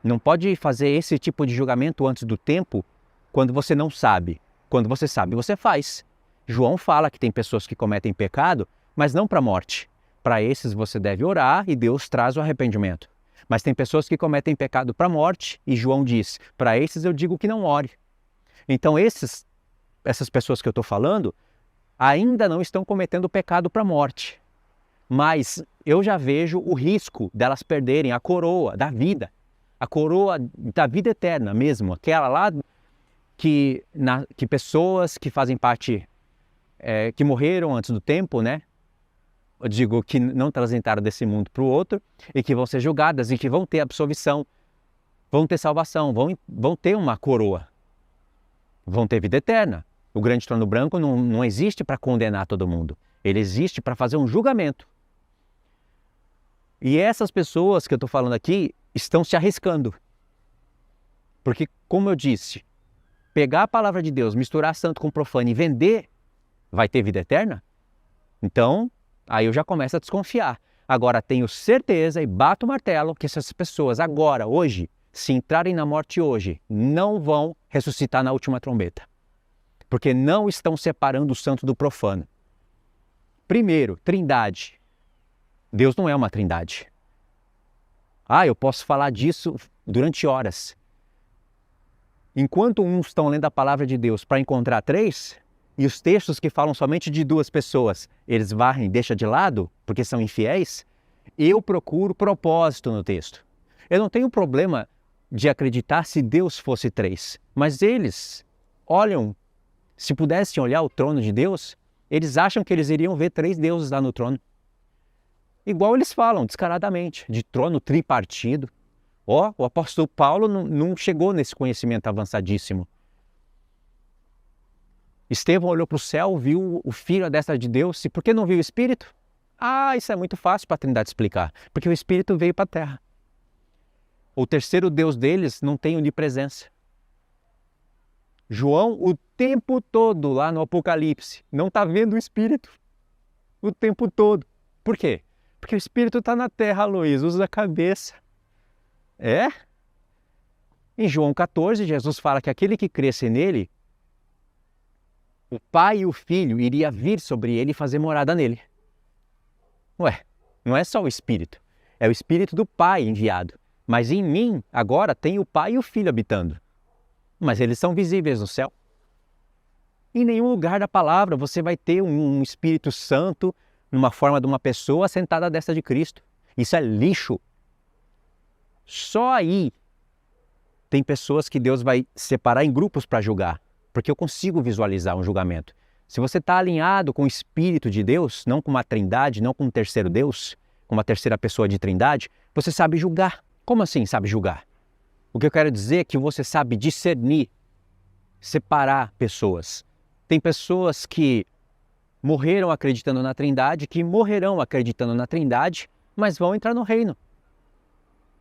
Não pode fazer esse tipo de julgamento antes do tempo quando você não sabe. Quando você sabe, você faz. João fala que tem pessoas que cometem pecado, mas não para a morte. Para esses você deve orar e Deus traz o arrependimento. Mas tem pessoas que cometem pecado para a morte e João diz, para esses eu digo que não ore. Então essas pessoas que eu estou falando ainda não estão cometendo pecado para a morte. Mas eu já vejo o risco delas perderem a coroa da vida. A coroa da vida eterna mesmo. Aquela lá que pessoas que fazem parte, que morreram antes do tempo, né? eu digo que não transitaram desse mundo para o outro e que vão ser julgadas e que vão ter absolvição, vão ter salvação, vão ter uma coroa, vão ter vida eterna. O grande trono branco não existe para condenar todo mundo, ele existe para fazer um julgamento. E essas pessoas que eu estou falando aqui estão se arriscando. Porque, como eu disse, pegar a palavra de Deus, misturar santo com profano e vender, vai ter vida eterna? Então, aí eu já começo a desconfiar. Agora, tenho certeza e bato o martelo que essas pessoas agora, hoje, se entrarem na morte hoje, não vão ressuscitar na última trombeta. Porque não estão separando o santo do profano. Primeiro, trindade. Deus não é uma trindade. Eu posso falar disso durante horas. Enquanto uns estão lendo a palavra de Deus para encontrar três, e os textos que falam somente de duas pessoas, eles varrem, deixam de lado, porque são infiéis, eu procuro propósito no texto. Eu não tenho problema de acreditar se Deus fosse três, mas eles olham, se pudessem olhar o trono de Deus, eles acham que eles iriam ver três deuses lá no trono. Igual eles falam, descaradamente, de trono tripartido. O apóstolo Paulo não chegou nesse conhecimento avançadíssimo. Estevão olhou para o céu, viu o Filho à destra de Deus, e por que não viu o Espírito? Isso é muito fácil para a Trindade explicar, porque o Espírito veio para a Terra. O terceiro Deus deles não tem onipresença. João, o tempo todo lá no Apocalipse, não está vendo o Espírito. O tempo todo. Por quê? Porque o Espírito está na terra, Luiz, usa a cabeça. Em João 14, Jesus fala que aquele que cresce nele, o Pai e o Filho iria vir sobre ele e fazer morada nele. Não é só o Espírito, é o Espírito do Pai enviado. Mas em mim, agora, tem o Pai e o Filho habitando. Mas eles são visíveis no céu. Em nenhum lugar da palavra você vai ter um Espírito Santo numa forma de uma pessoa sentada à destra de Cristo. Isso é lixo. Só aí tem pessoas que Deus vai separar em grupos para julgar, porque eu consigo visualizar um julgamento. Se você está alinhado com o Espírito de Deus, não com uma trindade, não com um terceiro Deus, com uma terceira pessoa de trindade, você sabe julgar. Como assim sabe julgar? O que eu quero dizer é que você sabe discernir, separar pessoas. Tem pessoas que morreram acreditando na trindade, que morrerão acreditando na trindade, mas vão entrar no reino.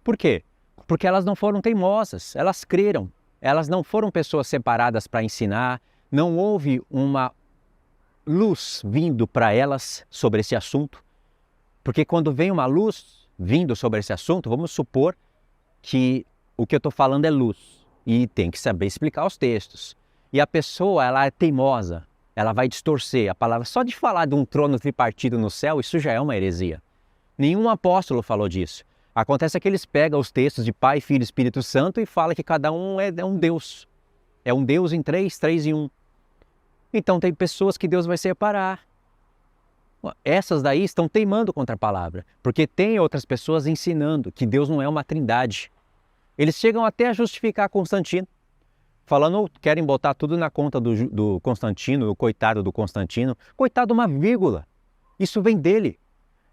Por quê? Porque elas não foram teimosas, elas creram. Elas não foram pessoas separadas para ensinar, não houve uma luz vindo para elas sobre esse assunto. Porque quando vem uma luz vindo sobre esse assunto, vamos supor que o que eu estou falando é luz e tem que saber explicar os textos. E a pessoa, ela é teimosa, ela vai distorcer a palavra. Só de falar de um trono tripartido no céu, isso já é uma heresia. Nenhum apóstolo falou disso. Acontece que eles pegam os textos de Pai, Filho e Espírito Santo e falam que cada um é um Deus. É um Deus em três em um. Então tem pessoas que Deus vai separar. Essas daí estão teimando contra a palavra, porque tem outras pessoas ensinando que Deus não é uma trindade. Eles chegam até a justificar Constantino, falando, querem botar tudo na conta do Constantino, o coitado do Constantino. Coitado, uma vírgula. Isso vem dele.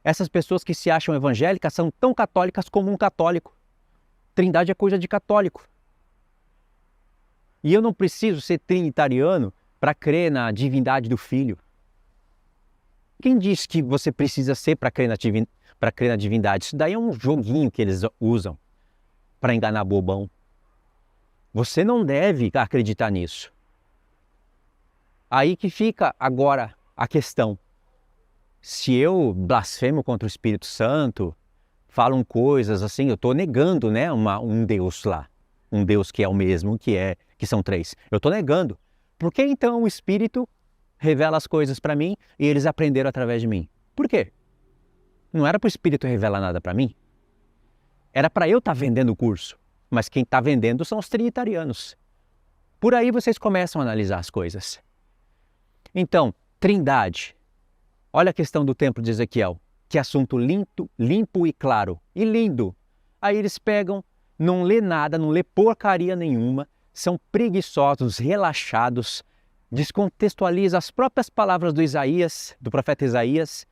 Essas pessoas que se acham evangélicas são tão católicas como um católico. Trindade é coisa de católico. E eu não preciso ser trinitariano para crer na divindade do Filho. Quem diz que você precisa ser para crer na divindade? Isso daí é um joguinho que eles usam para enganar bobão. Você não deve acreditar nisso. Aí que fica agora a questão. Se eu blasfemo contra o Espírito Santo, falam coisas assim, eu estou negando, né, um Deus lá. Um Deus que é o mesmo, que são três. Eu estou negando. Por que então o Espírito revela as coisas para mim e eles aprenderam através de mim? Por quê? Não era para o Espírito revelar nada para mim? Era para eu estar vendendo o curso. Mas quem está vendendo são os trinitarianos. Por aí vocês começam a analisar as coisas. Então, trindade. Olha a questão do templo de Ezequiel. Que assunto limpo e claro. E lindo. Aí eles pegam, não lê nada, não lê porcaria nenhuma, são preguiçosos, relaxados, descontextualizam as próprias palavras do profeta Isaías,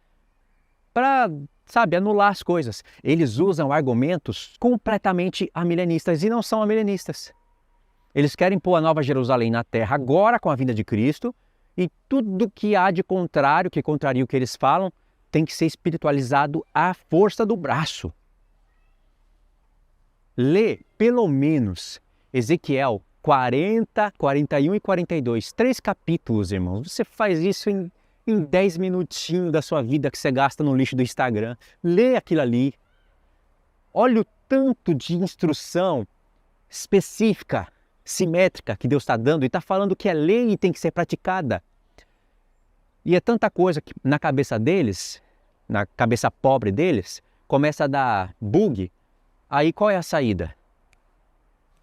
para, sabe, anular as coisas. Eles usam argumentos completamente amilenistas e não são amilenistas. Eles querem pôr a Nova Jerusalém na terra agora com a vinda de Cristo e tudo que há de contrário, que contraria o que eles falam, tem que ser espiritualizado à força do braço. Lê, pelo menos, Ezequiel 40, 41 e 42. 3 capítulos, irmãos. Você faz isso em 10 minutinhos da sua vida que você gasta no lixo do Instagram. Lê aquilo ali. Olha o tanto de instrução específica, simétrica que Deus está dando e está falando que é lei e tem que ser praticada. E é tanta coisa que na cabeça deles, na cabeça pobre deles, começa a dar bug. Aí qual é a saída?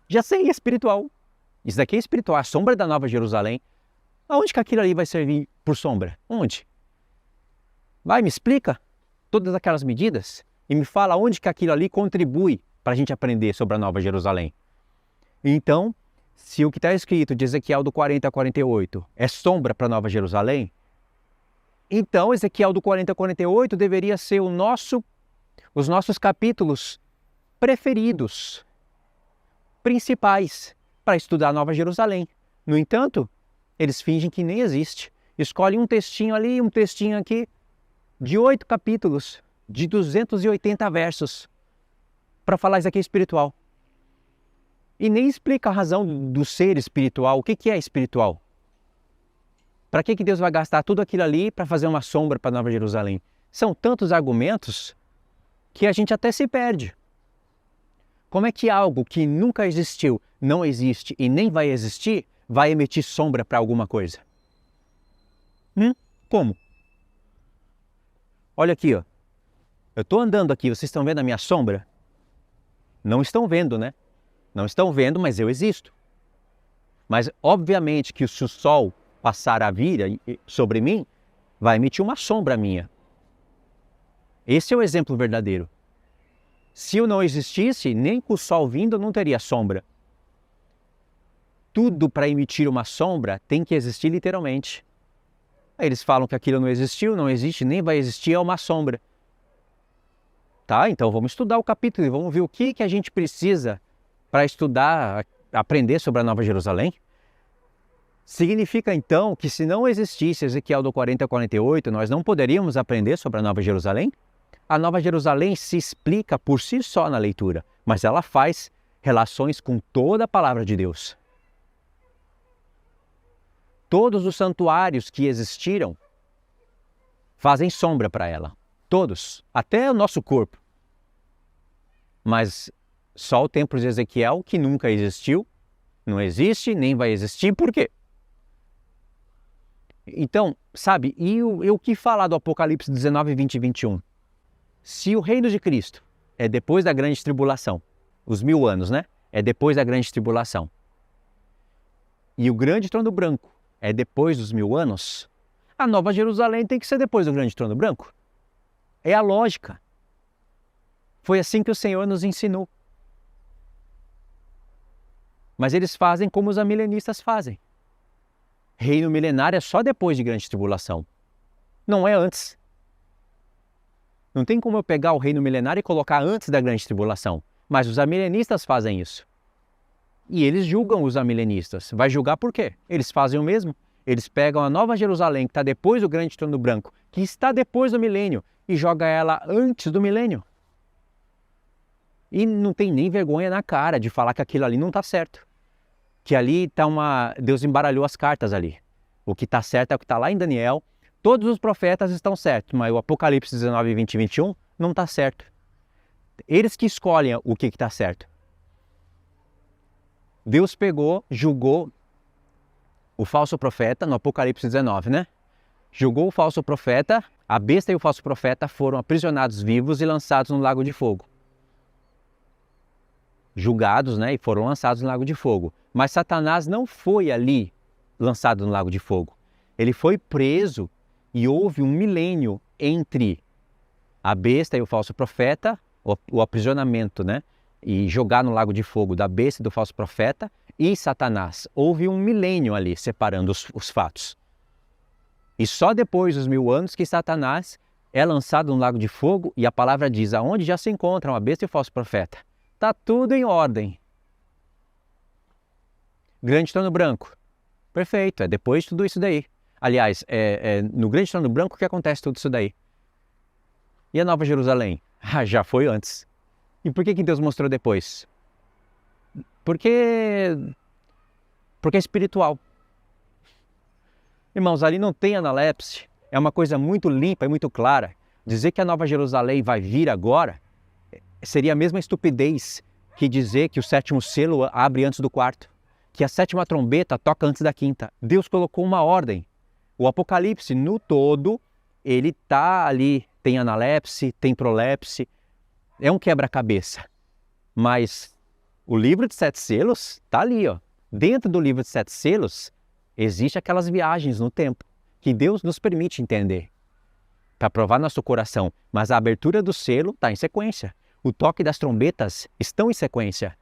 Já sei, é espiritual. Isso daqui é espiritual, a sombra da Nova Jerusalém. Aonde que aquilo ali vai servir por sombra? Onde? Vai, me explica todas aquelas medidas e me fala onde que aquilo ali contribui para a gente aprender sobre a Nova Jerusalém. Então, se o que está escrito de Ezequiel do 40 a 48 é sombra para a Nova Jerusalém, então Ezequiel do 40 a 48 deveria ser os nossos capítulos preferidos, principais, para estudar a Nova Jerusalém. No entanto, eles fingem que nem existe. Escolhem um textinho ali, um textinho aqui, de 8 capítulos, de 280 versos, para falar isso aqui é espiritual. E nem explica a razão do ser espiritual. O que é espiritual? Para que Deus vai gastar tudo aquilo ali para fazer uma sombra para Nova Jerusalém? São tantos argumentos que a gente até se perde. Como é que algo que nunca existiu, não existe e nem vai existir, vai emitir sombra para alguma coisa? Como? Olha aqui, ó. Eu estou andando aqui, vocês estão vendo a minha sombra? Não estão vendo, né? Não estão vendo, mas eu existo. Mas obviamente que se o sol passar a vir sobre mim, vai emitir uma sombra minha. Esse é o exemplo verdadeiro. Se eu não existisse, nem com o sol vindo não teria sombra. Tudo para emitir uma sombra tem que existir literalmente. Eles falam que aquilo não existiu, não existe, nem vai existir, é uma sombra. Tá, então vamos estudar o capítulo e vamos ver o que a gente precisa para estudar, aprender sobre a Nova Jerusalém. Significa então que se não existisse Ezequiel do 40 a 48, nós não poderíamos aprender sobre a Nova Jerusalém? A Nova Jerusalém se explica por si só na leitura, mas ela faz relações com toda a palavra de Deus. Todos os santuários que existiram fazem sombra para ela. Todos, até o nosso corpo. Mas só o templo de Ezequiel, que nunca existiu, não existe, nem vai existir, por quê? Então, sabe, e o que falar do Apocalipse 19, 20 e 21? Se o reino de Cristo é depois da grande tribulação, os 1000 anos, né? É depois da grande tribulação. E o grande trono branco é depois dos 1000 anos, a Nova Jerusalém tem que ser depois do grande trono branco. É a lógica. Foi assim que o Senhor nos ensinou. Mas eles fazem como os amilenistas fazem. Reino milenário é só depois de grande tribulação. Não é antes. Não tem como eu pegar o reino milenário e colocar antes da grande tribulação. Mas os amilenistas fazem isso. E eles julgam os amilenistas. Vai julgar por quê? Eles fazem o mesmo. Eles pegam a Nova Jerusalém, que está depois do grande trono branco, que está depois do milênio, e jogam ela antes do milênio. E não tem nem vergonha na cara de falar que aquilo ali não está certo. Que ali está Deus embaralhou as cartas ali. O que está certo é o que está lá em Daniel. Todos os profetas estão certos, mas o Apocalipse 19, 20 e 21 não está certo. Eles que escolhem o que está certo. Deus pegou, julgou o falso profeta no Apocalipse 19, né? Julgou o falso profeta, a besta e o falso profeta foram aprisionados vivos e lançados no lago de fogo. Julgados, né? E foram lançados no lago de fogo. Mas Satanás não foi ali lançado no lago de fogo. Ele foi preso e houve um milênio entre a besta e o falso profeta, o aprisionamento, né? E jogar no lago de fogo da besta e do falso profeta e Satanás. Houve um milênio ali separando os fatos. E só depois dos 1000 anos que Satanás é lançado no lago de fogo e a palavra diz aonde já se encontram a besta e o falso profeta. Está tudo em ordem. Grande trono branco. Perfeito, é depois de tudo isso daí. Aliás, no grande trono branco que acontece tudo isso daí. E a Nova Jerusalém? Ah, já foi antes. E por que Deus mostrou depois? Porque é espiritual. Irmãos, ali não tem analepse. É uma coisa muito limpa e muito clara. Dizer que a Nova Jerusalém vai vir agora seria a mesma estupidez que dizer que o sétimo selo abre antes do quarto, que a sétima trombeta toca antes da quinta. Deus colocou uma ordem. O Apocalipse, no todo, ele está ali. Tem analepse, tem prolepse. É um quebra-cabeça. Mas o livro de 7 selos está ali, ó. Dentro do livro de 7 selos, existem aquelas viagens no tempo que Deus nos permite entender para provar nosso coração. Mas a abertura do selo está em sequência. O toque das trombetas estão em sequência.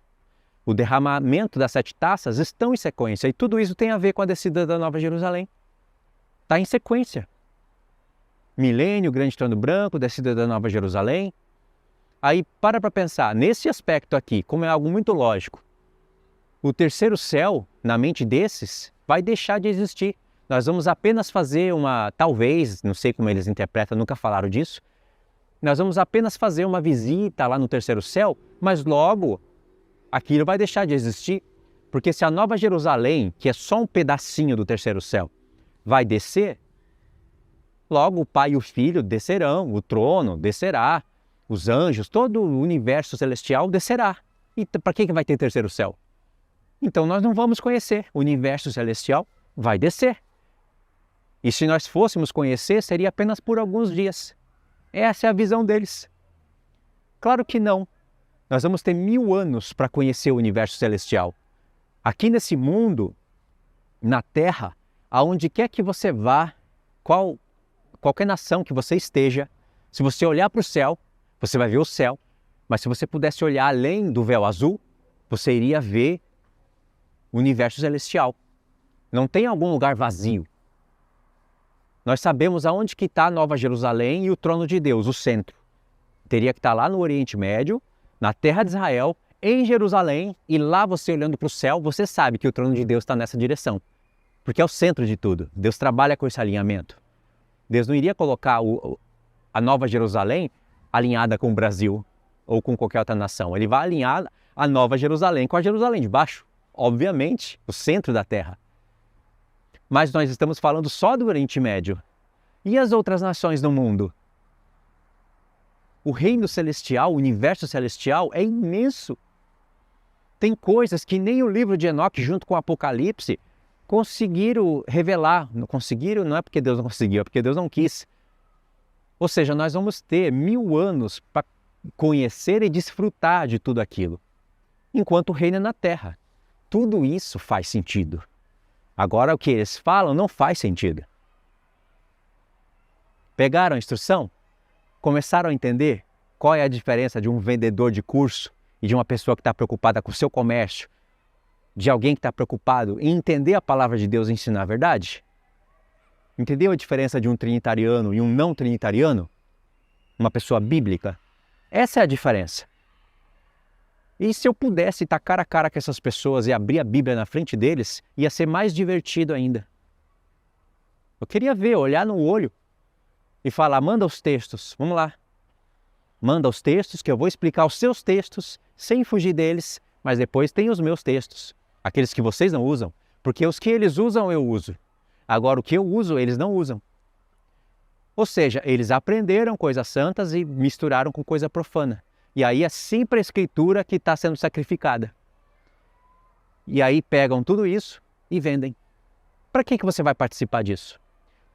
O derramamento das 7 taças estão em sequência. E tudo isso tem a ver com a descida da Nova Jerusalém. Está em sequência. Milênio, grande trono branco, descida da Nova Jerusalém. Aí para pensar, nesse aspecto aqui, como é algo muito lógico, o terceiro céu, na mente desses, vai deixar de existir. Nós vamos apenas fazer talvez, não sei como eles interpretam, nunca falaram disso, nós vamos apenas fazer uma visita lá no terceiro céu, mas logo aquilo vai deixar de existir, porque se a Nova Jerusalém, que é só um pedacinho do terceiro céu, vai descer, logo o Pai e o Filho descerão, o trono descerá, os anjos, todo o universo celestial descerá. E para que vai ter terceiro céu? Então nós não vamos conhecer. O universo celestial vai descer. E se nós fôssemos conhecer, seria apenas por alguns dias. Essa é a visão deles. Claro que não. Nós vamos ter 1000 anos para conhecer o universo celestial. Aqui nesse mundo, na Terra, aonde quer que você vá, qualquer nação que você esteja, se você olhar para o céu, você vai ver o céu, mas se você pudesse olhar além do véu azul, você iria ver o universo celestial. Não tem algum lugar vazio. Nós sabemos aonde que está a Nova Jerusalém e o trono de Deus, o centro. Teria que estar lá no Oriente Médio, na terra de Israel, em Jerusalém, e lá você olhando para o céu, você sabe que o trono de Deus está nessa direção. Porque é o centro de tudo. Deus trabalha com esse alinhamento. Deus não iria colocar a Nova Jerusalém alinhada com o Brasil ou com qualquer outra nação. Ele vai alinhar a Nova Jerusalém com a Jerusalém de baixo. Obviamente, o centro da terra. Mas nós estamos falando só do Oriente Médio. E as outras nações do mundo? O reino celestial, o universo celestial é imenso. Tem coisas que nem o livro de Enoque junto com o Apocalipse conseguiram revelar. Não conseguiram, não é porque Deus não conseguiu, é porque Deus não quis. Ou seja, nós vamos ter 1000 anos para conhecer e desfrutar de tudo aquilo. Enquanto o reino é na terra. Tudo isso faz sentido. Agora o que eles falam não faz sentido. Pegaram a instrução? Começaram a entender qual é a diferença de um vendedor de curso e de uma pessoa que está preocupada com o seu comércio, de alguém que está preocupado em entender a palavra de Deus e ensinar a verdade? Entendeu a diferença de um trinitariano e um não trinitariano? Uma pessoa bíblica? Essa é a diferença. E se eu pudesse estar cara a cara com essas pessoas e abrir a Bíblia na frente deles, ia ser mais divertido ainda. Eu queria ver, olhar no olho e falar, manda os textos, vamos lá. Manda os textos que eu vou explicar os seus textos sem fugir deles, mas depois tem os meus textos, aqueles que vocês não usam, porque os que eles usam eu uso. Agora o que eu uso eles não usam. Ou seja, eles aprenderam coisas santas e misturaram com coisa profana. E aí é sempre a escritura que está sendo sacrificada. E aí pegam tudo isso e vendem. Para que você vai participar disso?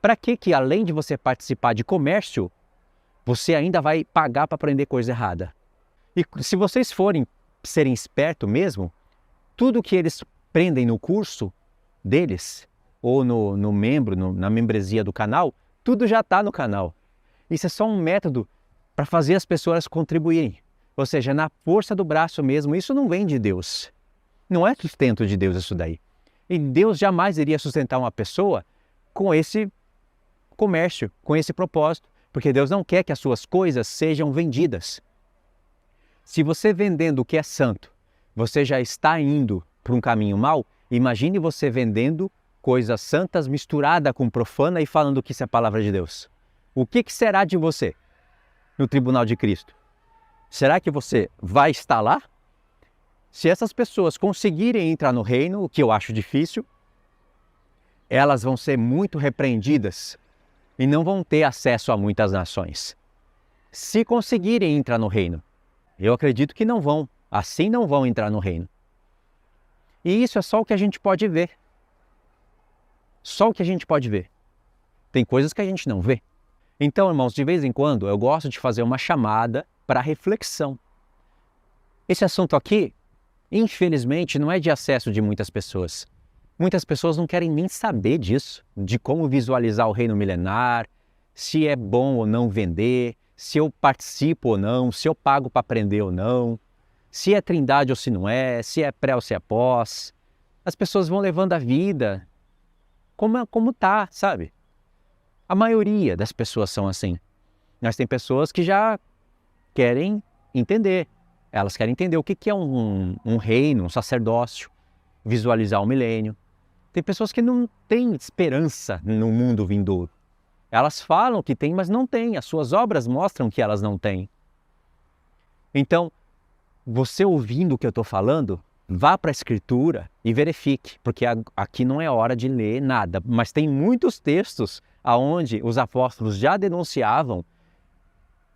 Para que além de você participar de comércio, você ainda vai pagar para aprender coisa errada? E se vocês serem espertos mesmo, tudo que eles prendem no curso deles, ou na membresia do canal, tudo já está no canal. Isso é só um método para fazer as pessoas contribuírem. Ou seja, na força do braço mesmo, isso não vem de Deus. Não é sustento de Deus isso daí. E Deus jamais iria sustentar uma pessoa com esse comércio, com esse propósito, Porque Deus não quer que as suas coisas sejam vendidas. Se você vendendo o que é santo, você já está indo para um caminho mau, imagine você vendendo coisas santas misturada com profana e falando que isso é a palavra de Deus. O que será de você no tribunal de Cristo? Será que você vai estar lá? Se essas pessoas conseguirem entrar no reino, o que eu acho difícil, elas vão ser muito repreendidas e não vão ter acesso a muitas nações. Se conseguirem entrar no reino, eu acredito que não vão, assim não vão entrar no reino. E isso é só o que a gente pode ver. Só o que a gente pode ver. Tem coisas que a gente não vê. Então, irmãos, de vez em quando eu gosto de fazer uma chamada para reflexão. Esse assunto aqui, infelizmente, não é de acesso de muitas pessoas. Muitas pessoas não querem nem saber disso, de como visualizar o reino milenar, se é bom ou não vender, se eu participo ou não, se eu pago para aprender ou não, se é trindade ou se não é, se é pré ou se é pós. As pessoas vão levando a vida como tá, sabe? A maioria das pessoas são assim. Mas tem pessoas que já querem entender. Elas querem entender o que é um reino, um sacerdócio, visualizar o milênio. Tem pessoas que não têm esperança no mundo vindouro. Elas falam que têm, mas não têm. As suas obras mostram que elas não têm. Então, você ouvindo o que eu estou falando, vá para a Escritura e verifique, porque aqui não é hora de ler nada, mas tem muitos textos onde os apóstolos já denunciavam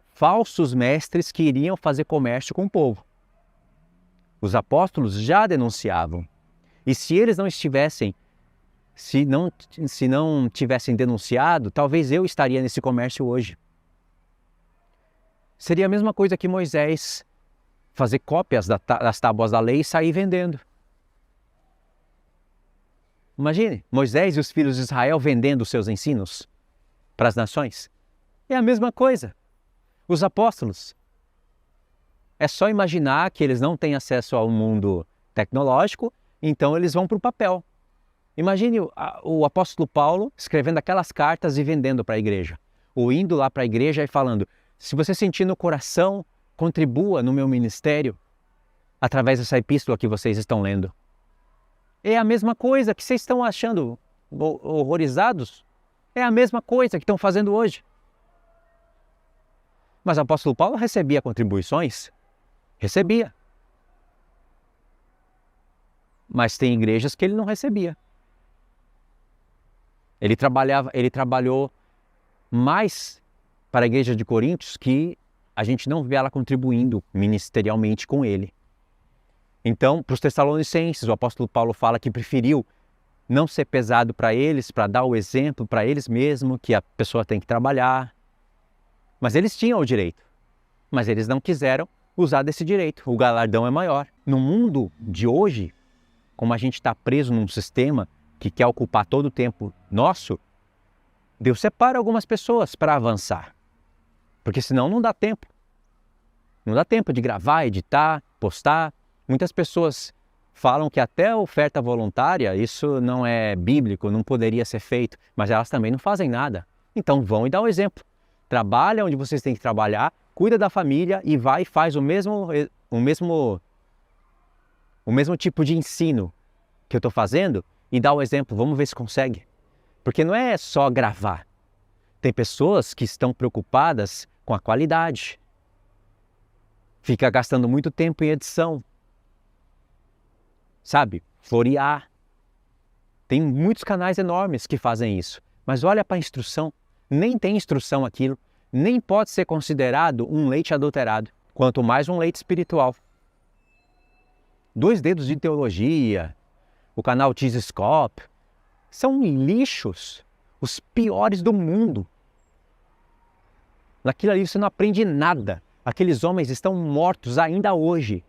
falsos mestres que iriam fazer comércio com o povo. Os apóstolos já denunciavam. E se eles não estivessem, se não tivessem denunciado, talvez eu estaria nesse comércio hoje. Seria a mesma coisa que Moisés fazer cópias das tábuas da lei e sair vendendo. Imagine, Moisés e os filhos de Israel vendendo os seus ensinos para as nações. É a mesma coisa. Os apóstolos. É só imaginar que eles não têm acesso ao mundo tecnológico, então eles vão para o papel. Imagine o apóstolo Paulo escrevendo aquelas cartas e vendendo para a igreja. Ou indo lá para a igreja e falando, se você sentir no coração, contribua no meu ministério através dessa epístola que vocês estão lendo. É a mesma coisa que vocês estão achando horrorizados. É a mesma coisa que estão fazendo hoje. Mas o apóstolo Paulo recebia contribuições? Recebia. Mas tem igrejas que ele não recebia. Ele trabalhou mais para a igreja de Coríntios que a gente não vê ela contribuindo ministerialmente com ele. Então, para os Tessalonicenses, o apóstolo Paulo fala que preferiu não ser pesado para eles, para dar o exemplo para eles mesmos, que a pessoa tem que trabalhar. Mas eles tinham o direito. Mas eles não quiseram usar desse direito. O galardão é maior. No mundo de hoje, como a gente está preso num sistema que quer ocupar todo o tempo nosso, Deus separa algumas pessoas para avançar. Porque senão não dá tempo. Não dá tempo de gravar, editar, postar. Muitas pessoas falam que até a oferta voluntária, isso não é bíblico, não poderia ser feito, mas elas também não fazem nada. Então vão e dá um exemplo. Trabalha onde vocês têm que trabalhar, cuida da família e vai e faz o mesmo tipo de ensino que eu estou fazendo e dá o exemplo. Vamos ver se consegue. Porque não é só gravar. Tem pessoas que estão preocupadas com a qualidade. Fica gastando muito tempo em edição. Sabe? Florear. Tem muitos canais enormes que fazem isso. Mas olha para a instrução. Nem tem instrução aquilo. Nem pode ser considerado um leite adulterado. Quanto mais um leite espiritual. 2 dedos de teologia. O canal T-Scope. São lixos. Os piores do mundo. Naquilo ali você não aprende nada. Aqueles homens estão mortos ainda hoje.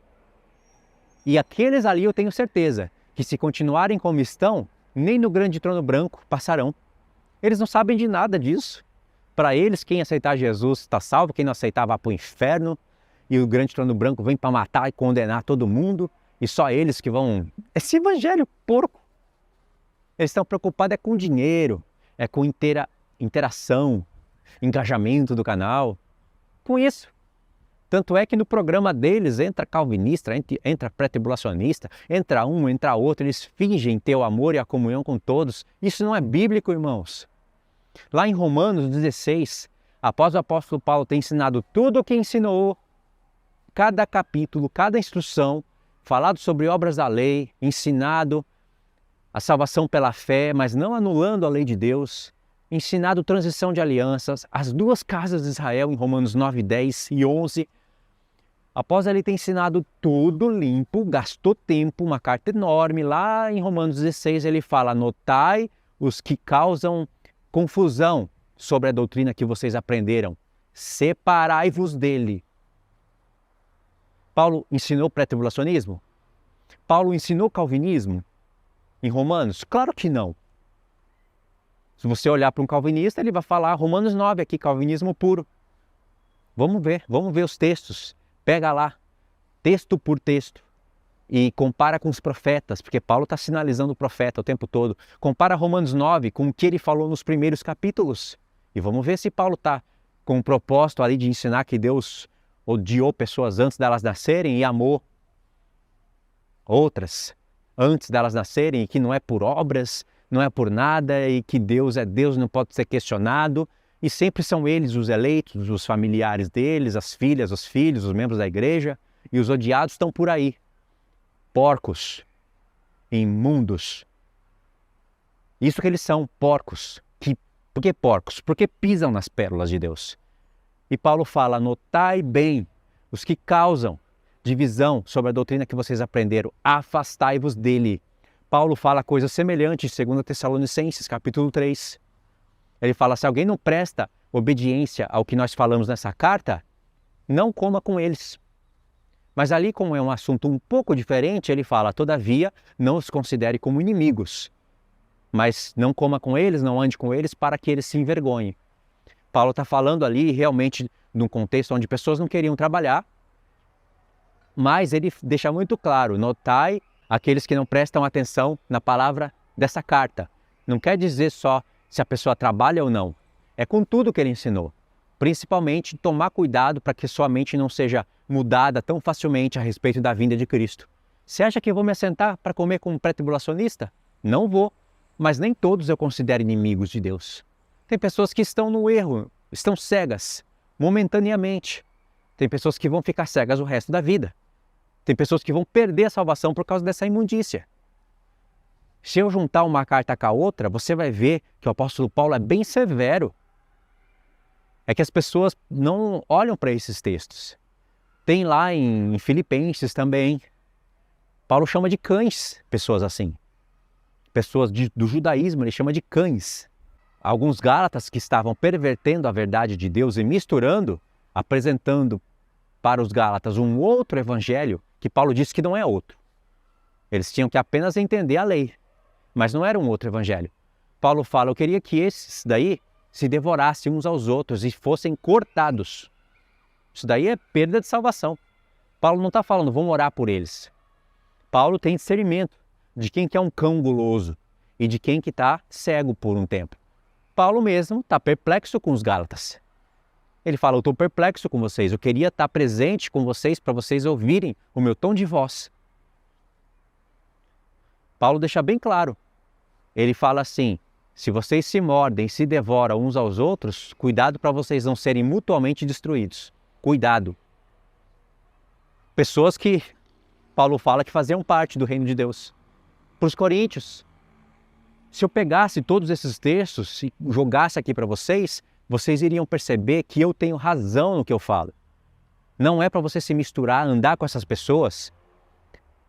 E aqueles ali eu tenho certeza que se continuarem como estão, nem no grande trono branco passarão. Eles não sabem de nada disso. Para eles, quem aceitar Jesus está salvo, quem não aceitar vai para o inferno. E o grande trono branco vem para matar e condenar todo mundo. E só eles que vão... Esse evangelho porco. Eles estão preocupados com dinheiro, com interação, engajamento do canal. Com isso. Tanto é que no programa deles entra calvinista, entra pré-tribulacionista, entra um, entra outro, eles fingem ter o amor e a comunhão com todos. Isso não é bíblico, irmãos. Lá em Romanos 16, após o apóstolo Paulo ter ensinado tudo o que ensinou, cada capítulo, cada instrução, falado sobre obras da lei, ensinado a salvação pela fé, mas não anulando a lei de Deus, ensinado transição de alianças, as duas casas de Israel em Romanos 9, 10 e 11. Após ele ter ensinado tudo limpo, gastou tempo, uma carta enorme. Lá em Romanos 16 ele fala: notai os que causam confusão sobre a doutrina que vocês aprenderam. Separai-vos dele. Paulo ensinou pré-tribulacionismo? Paulo ensinou calvinismo em Romanos? Claro que não. Se você olhar para um calvinista, ele vai falar Romanos 9 aqui, calvinismo puro. Vamos ver os textos. Pega lá, texto por texto, e compara com os profetas, porque Paulo está sinalizando o profeta o tempo todo. Compara Romanos 9 com o que ele falou nos primeiros capítulos. E vamos ver se Paulo está com o propósito ali de ensinar que Deus odiou pessoas antes delas nascerem e amou outras antes delas nascerem, e que não é por obras, não é por nada, e que Deus é Deus, não pode ser questionado. E sempre são eles os eleitos, os familiares deles, as filhas, os filhos, os membros da igreja. E os odiados estão por aí. Porcos, imundos. Isso que eles são, porcos. Por que porcos? Porque pisam nas pérolas de Deus. E Paulo fala: notai bem os que causam divisão sobre a doutrina que vocês aprenderam. Afastai-vos dele. Paulo fala coisa semelhante em 2 Tessalonicenses, capítulo 3. Ele fala: se alguém não presta obediência ao que nós falamos nessa carta, não coma com eles. Mas ali, como é um assunto um pouco diferente, ele fala: todavia, não os considere como inimigos, mas não coma com eles, não ande com eles, para que eles se envergonhem. Paulo está falando ali realmente num contexto onde pessoas não queriam trabalhar, mas ele deixa muito claro: notai aqueles que não prestam atenção na palavra dessa carta. Não quer dizer só se a pessoa trabalha ou não. É com tudo que ele ensinou. Principalmente tomar cuidado para que sua mente não seja mudada tão facilmente a respeito da vinda de Cristo. Você acha que eu vou me assentar para comer com um pré-tribulacionista? Não vou. Mas nem todos eu considero inimigos de Deus. Tem pessoas que estão no erro, estão cegas, momentaneamente. Tem pessoas que vão ficar cegas o resto da vida. Tem pessoas que vão perder a salvação por causa dessa imundícia. Se eu juntar uma carta com a outra, você vai ver que o apóstolo Paulo é bem severo. É que as pessoas não olham para esses textos. Tem lá em Filipenses também. Paulo chama de cães pessoas assim. Pessoas do judaísmo, ele chama de cães. Alguns gálatas que estavam pervertendo a verdade de Deus e misturando, apresentando para os gálatas um outro evangelho que Paulo disse que não é outro. Eles tinham que apenas entender a lei. Mas não era um outro evangelho. Paulo fala: eu queria que esses daí se devorassem uns aos outros e fossem cortados. Isso daí é perda de salvação. Paulo não está falando: vamos orar por eles. Paulo tem discernimento de quem que é um cão guloso e de quem que está cego por um tempo. Paulo mesmo está perplexo com os gálatas. Ele fala: eu estou perplexo com vocês, eu queria estar presente com vocês para vocês ouvirem o meu tom de voz. Paulo deixa bem claro. Ele fala assim: se vocês se mordem, se devoram uns aos outros, cuidado para vocês não serem mutuamente destruídos. Cuidado. Pessoas que Paulo fala que faziam parte do reino de Deus. Para os coríntios, se eu pegasse todos esses textos e jogasse aqui para vocês, vocês iriam perceber que eu tenho razão no que eu falo. Não é para você se misturar, andar com essas pessoas,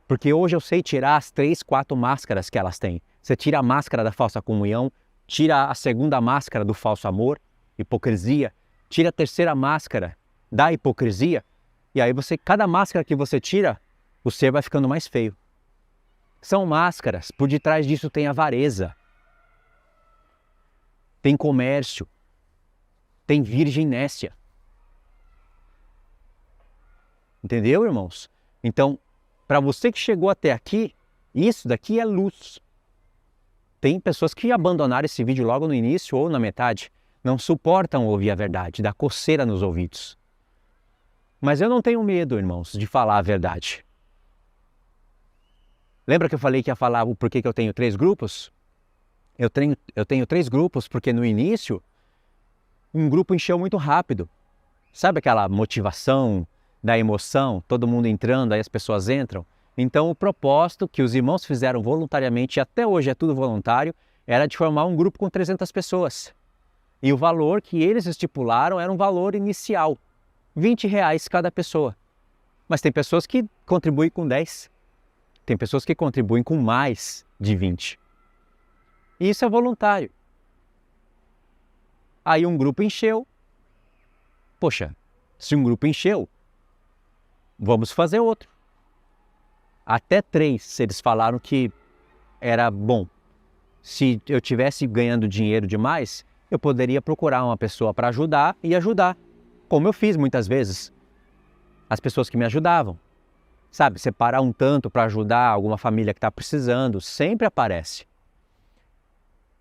porque hoje eu sei tirar as 3, 4 máscaras que elas têm. Você tira a máscara da falsa comunhão, tira a segunda máscara do falso amor, hipocrisia, tira a terceira máscara da hipocrisia, e aí cada máscara que você tira, o ser vai ficando mais feio. São máscaras, por detrás disso tem avareza, tem comércio, tem virginécia. Entendeu, irmãos? Então, para você que chegou até aqui, isso daqui é luz. Tem pessoas que abandonaram esse vídeo logo no início ou na metade, não suportam ouvir a verdade, dá coceira nos ouvidos. Mas eu não tenho medo, irmãos, de falar a verdade. Lembra que eu falei que ia falar o porquê que eu tenho 3 grupos? Eu tenho 3 grupos porque no início, um grupo encheu muito rápido. Sabe aquela motivação da emoção, todo mundo entrando, aí as pessoas entram? Então o propósito que os irmãos fizeram voluntariamente, e até hoje é tudo voluntário, era de formar um grupo com 300 pessoas. E o valor que eles estipularam era um valor inicial, R$20 cada pessoa. Mas tem pessoas que contribuem com 10, tem pessoas que contribuem com mais de 20. E isso é voluntário. Aí um grupo encheu. Poxa, se um grupo encheu, vamos fazer outro. Até 3 eles falaram que era bom. Se eu tivesse ganhando dinheiro demais, eu poderia procurar uma pessoa para ajudar e ajudar. Como eu fiz muitas vezes. As pessoas que me ajudavam. Sabe, separar um tanto para ajudar alguma família que está precisando, sempre aparece.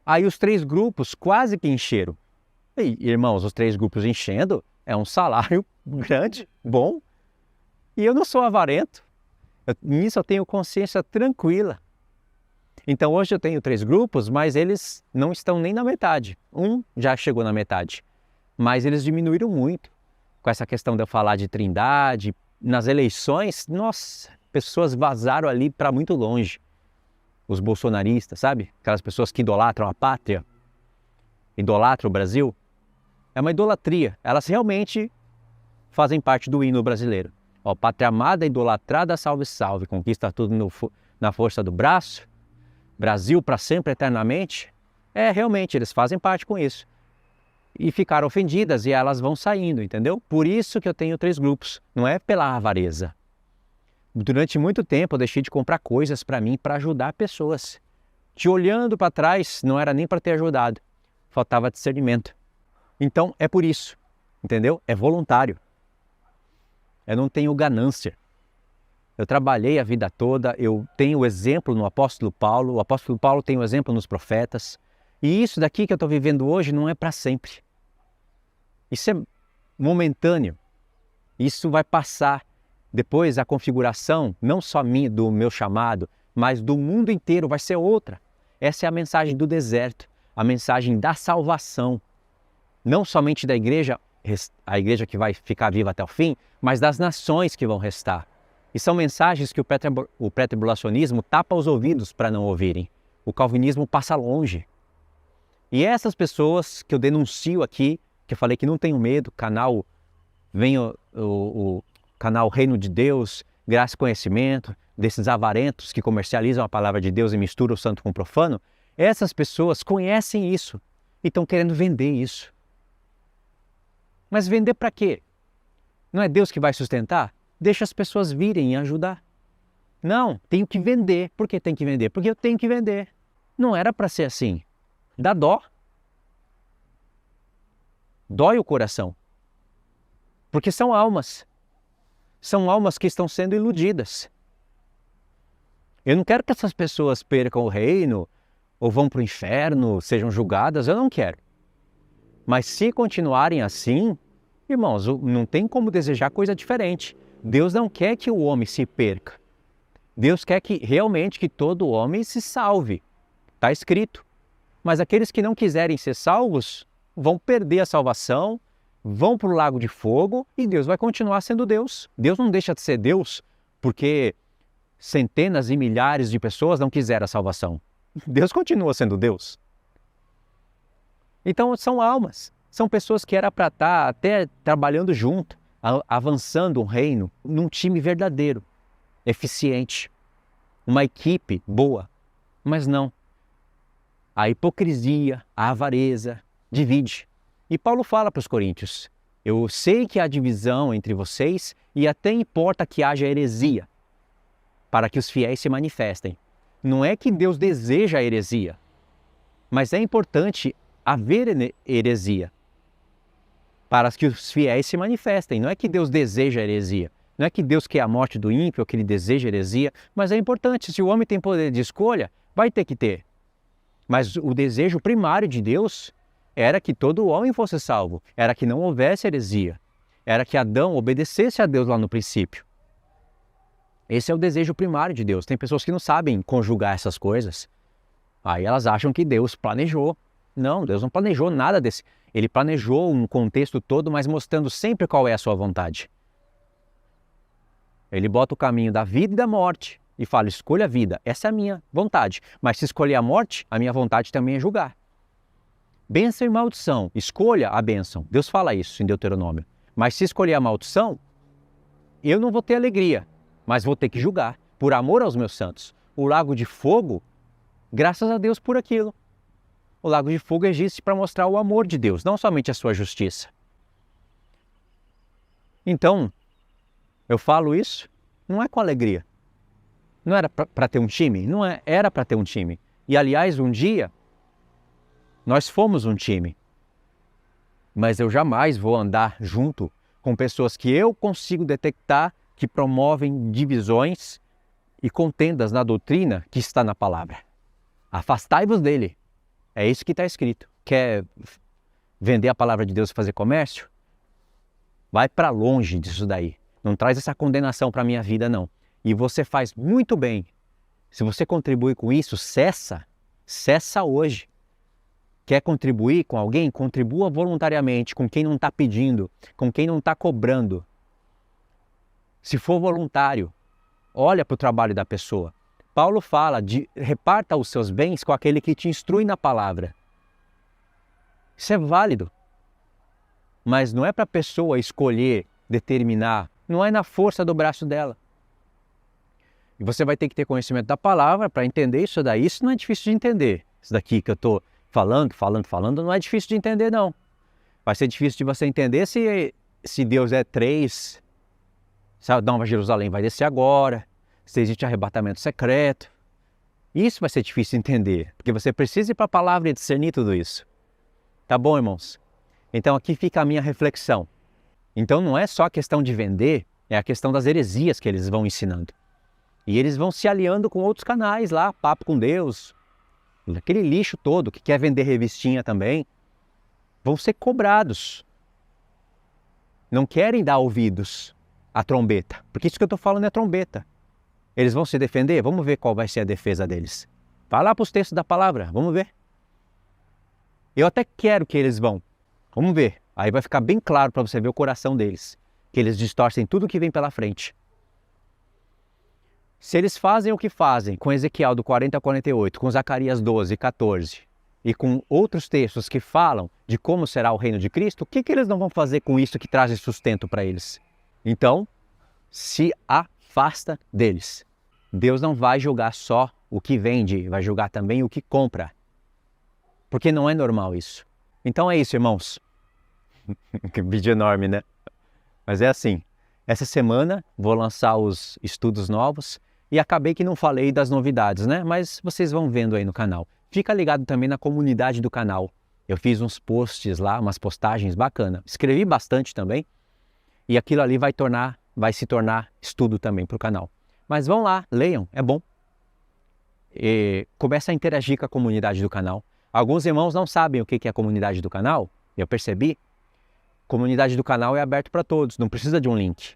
Aí os 3 grupos quase que encheram. E, irmãos, os 3 grupos enchendo é um salário grande, bom. E eu não sou avarento. Nisso eu tenho consciência tranquila. Então hoje eu tenho 3 grupos, mas eles não estão nem na metade. Um já chegou na metade. Mas eles diminuíram muito com essa questão de eu falar de trindade. Nas eleições, nossa, pessoas vazaram ali para muito longe. Os bolsonaristas, sabe? Aquelas pessoas que idolatram a pátria, idolatram o Brasil. É uma idolatria. Elas realmente fazem parte do hino brasileiro. Ó, pátria amada, idolatrada, salve, salve. Conquista tudo na força do braço. Brasil para sempre, eternamente. Realmente, eles fazem parte com isso. E ficaram ofendidas e elas vão saindo, entendeu? Por isso que eu tenho 3 grupos. Não é pela avareza. Durante muito tempo eu deixei de comprar coisas para mim para ajudar pessoas. Te olhando para trás, não era nem para ter ajudado. Faltava discernimento. Então é por isso, entendeu? É voluntário. Eu não tenho ganância. Eu trabalhei a vida toda, eu tenho o exemplo no apóstolo Paulo, o apóstolo Paulo tem o exemplo nos profetas. E isso daqui que eu estou vivendo hoje não é para sempre. Isso é momentâneo. Isso vai passar. Depois a configuração, não só minha, do meu chamado, mas do mundo inteiro vai ser outra. Essa é a mensagem do deserto, a mensagem da salvação. Não somente da igreja, a igreja que vai ficar viva até o fim, mas das nações que vão restar. E são mensagens que o pré-tribulacionismo tapa os ouvidos para não ouvirem. O calvinismo passa longe. E essas pessoas que eu denuncio aqui, que eu falei que não tenho medo, canal o canal Reino de Deus, Graça e Conhecimento, desses avarentos que comercializam a palavra de Deus e misturam o santo com o profano, essas pessoas conhecem isso e estão querendo vender isso. Mas vender para quê? Não é Deus que vai sustentar? Deixa as pessoas virem e ajudar. Não, tenho que vender. Por que tem que vender? Porque eu tenho que vender. Não era para ser assim. Dá dó. Dói o coração. Porque são almas. São almas que estão sendo iludidas. Eu não quero que essas pessoas percam o reino, ou vão para o inferno, sejam julgadas, eu não quero. Mas se continuarem assim, irmãos, não tem como desejar coisa diferente. Deus não quer que o homem se perca. Deus quer que realmente que todo homem se salve. Está escrito. Mas aqueles que não quiserem ser salvos vão perder a salvação, vão para o lago de fogo e Deus vai continuar sendo Deus. Deus não deixa de ser Deus porque centenas e milhares de pessoas não quiseram a salvação. Deus continua sendo Deus. Então são almas, são pessoas que era para estar até trabalhando junto, avançando um reino num time verdadeiro, eficiente, uma equipe boa, mas não. A hipocrisia, a avareza divide. E Paulo fala para os coríntios, eu sei que há divisão entre vocês e até importa que haja heresia, para que os fiéis se manifestem. Não é que Deus deseja a heresia, mas é importante haver heresia, para que os fiéis se manifestem. Não é que Deus deseja a heresia, não é que Deus quer a morte do ímpio ou que ele deseja a heresia, mas é importante, se o homem tem poder de escolha, vai ter que ter. Mas o desejo primário de Deus era que todo homem fosse salvo, era que não houvesse heresia, era que Adão obedecesse a Deus lá no princípio. Esse é o desejo primário de Deus. Tem pessoas que não sabem conjugar essas coisas. Aí elas acham que Deus planejou. Não, Deus não planejou nada desse. Ele planejou um contexto todo, mas mostrando sempre qual é a sua vontade. Ele bota o caminho da vida e da morte e fala, escolha a vida, essa é a minha vontade. Mas se escolher a morte, a minha vontade também é julgar. Bênção e maldição, escolha a bênção. Deus fala isso em Deuteronômio. Mas se escolher a maldição, eu não vou ter alegria, mas vou ter que julgar, por amor aos meus santos. O lago de fogo, graças a Deus por aquilo. O lago de fogo existe para mostrar o amor de Deus, não somente a sua justiça. Então, eu falo isso, não é com alegria. Não era para ter um time? Não é, era para ter um time. E aliás, um dia, nós fomos um time. Mas eu jamais vou andar junto com pessoas que eu consigo detectar que promovem divisões e contendas na doutrina que está na palavra. Afastai-vos dele. É isso que está escrito. Quer vender a palavra de Deus e fazer comércio? Vai para longe disso daí. Não traz essa condenação para a minha vida, não. E você faz muito bem. Se você contribui com isso, cessa hoje. Quer contribuir com alguém? Contribua voluntariamente, com quem não está pedindo, com quem não está cobrando. Se for voluntário, olha para o trabalho da pessoa. Paulo fala de reparta os seus bens com aquele que te instrui na palavra. Isso é válido. Mas não é para a pessoa escolher, determinar, não é na força do braço dela. E você vai ter que ter conhecimento da palavra para entender isso daí. Isso não é difícil de entender. Isso daqui que eu estou falando, não é difícil de entender, não. Vai ser difícil de você entender se Deus é 3, se a Nova Jerusalém vai descer agora, se existe arrebatamento secreto. Isso vai ser difícil de entender, porque você precisa ir para a palavra e discernir tudo isso. Tá bom, irmãos? Então aqui fica a minha reflexão. Então não é só a questão de vender, é a questão das heresias que eles vão ensinando. E eles vão se aliando com outros canais lá, Papo com Deus, aquele lixo todo que quer vender revistinha também, vão ser cobrados. Não querem dar ouvidos à trombeta, porque isso que eu estou falando é trombeta. Eles vão se defender? Vamos ver qual vai ser a defesa deles. Vai lá para os textos da palavra, vamos ver. Eu até quero que eles vão. Vamos ver. Aí vai ficar bem claro para você ver o coração deles, que eles distorcem tudo que vem pela frente. Se eles fazem o que fazem com Ezequiel do 40 a 48, com Zacarias 12 e 14 e com outros textos que falam de como será o reino de Cristo, o que eles não vão fazer com isso que traz sustento para eles? Então, se afasta deles. Deus não vai julgar só o que vende, vai julgar também o que compra. Porque não é normal isso. Então é isso, irmãos. Que vídeo enorme, né? Mas é assim. Essa semana vou lançar os estudos novos e acabei que não falei das novidades, né? Mas vocês vão vendo aí no canal. Fica ligado também na comunidade do canal. Eu fiz uns posts lá, umas postagens bacanas. Escrevi bastante também. E aquilo ali vai se tornar estudo também para o canal. Mas vão lá, leiam, é bom. E começa a interagir com a comunidade do canal. Alguns irmãos não sabem o que é a comunidade do canal, eu percebi. Comunidade do canal é aberto para todos, não precisa de um link.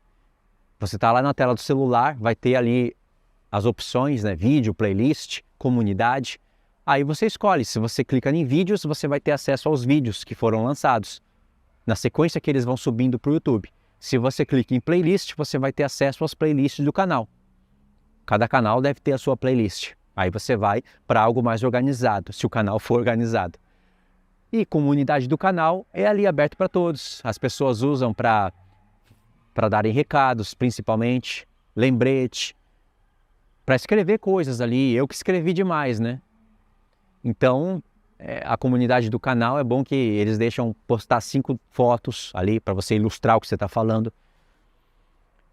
Você está lá na tela do celular, vai ter ali as opções, né? Vídeo, playlist, comunidade. Aí você escolhe, se você clica em vídeos, você vai ter acesso aos vídeos que foram lançados, na sequência que eles vão subindo para o YouTube. Se você clica em playlist, você vai ter acesso às playlists do canal. Cada canal deve ter a sua playlist. Aí você vai para algo mais organizado, se o canal for organizado. E comunidade do canal é ali aberto para todos. As pessoas usam para darem recados, principalmente, lembrete, para escrever coisas ali. Eu que escrevi demais, né? Então, a comunidade do canal é bom que eles deixam postar 5 fotos ali para você ilustrar o que você está falando.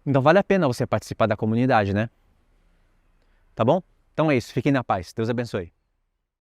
Então vale a pena você participar da comunidade, né? Tá bom? Então é isso, fiquem na paz. Deus abençoe.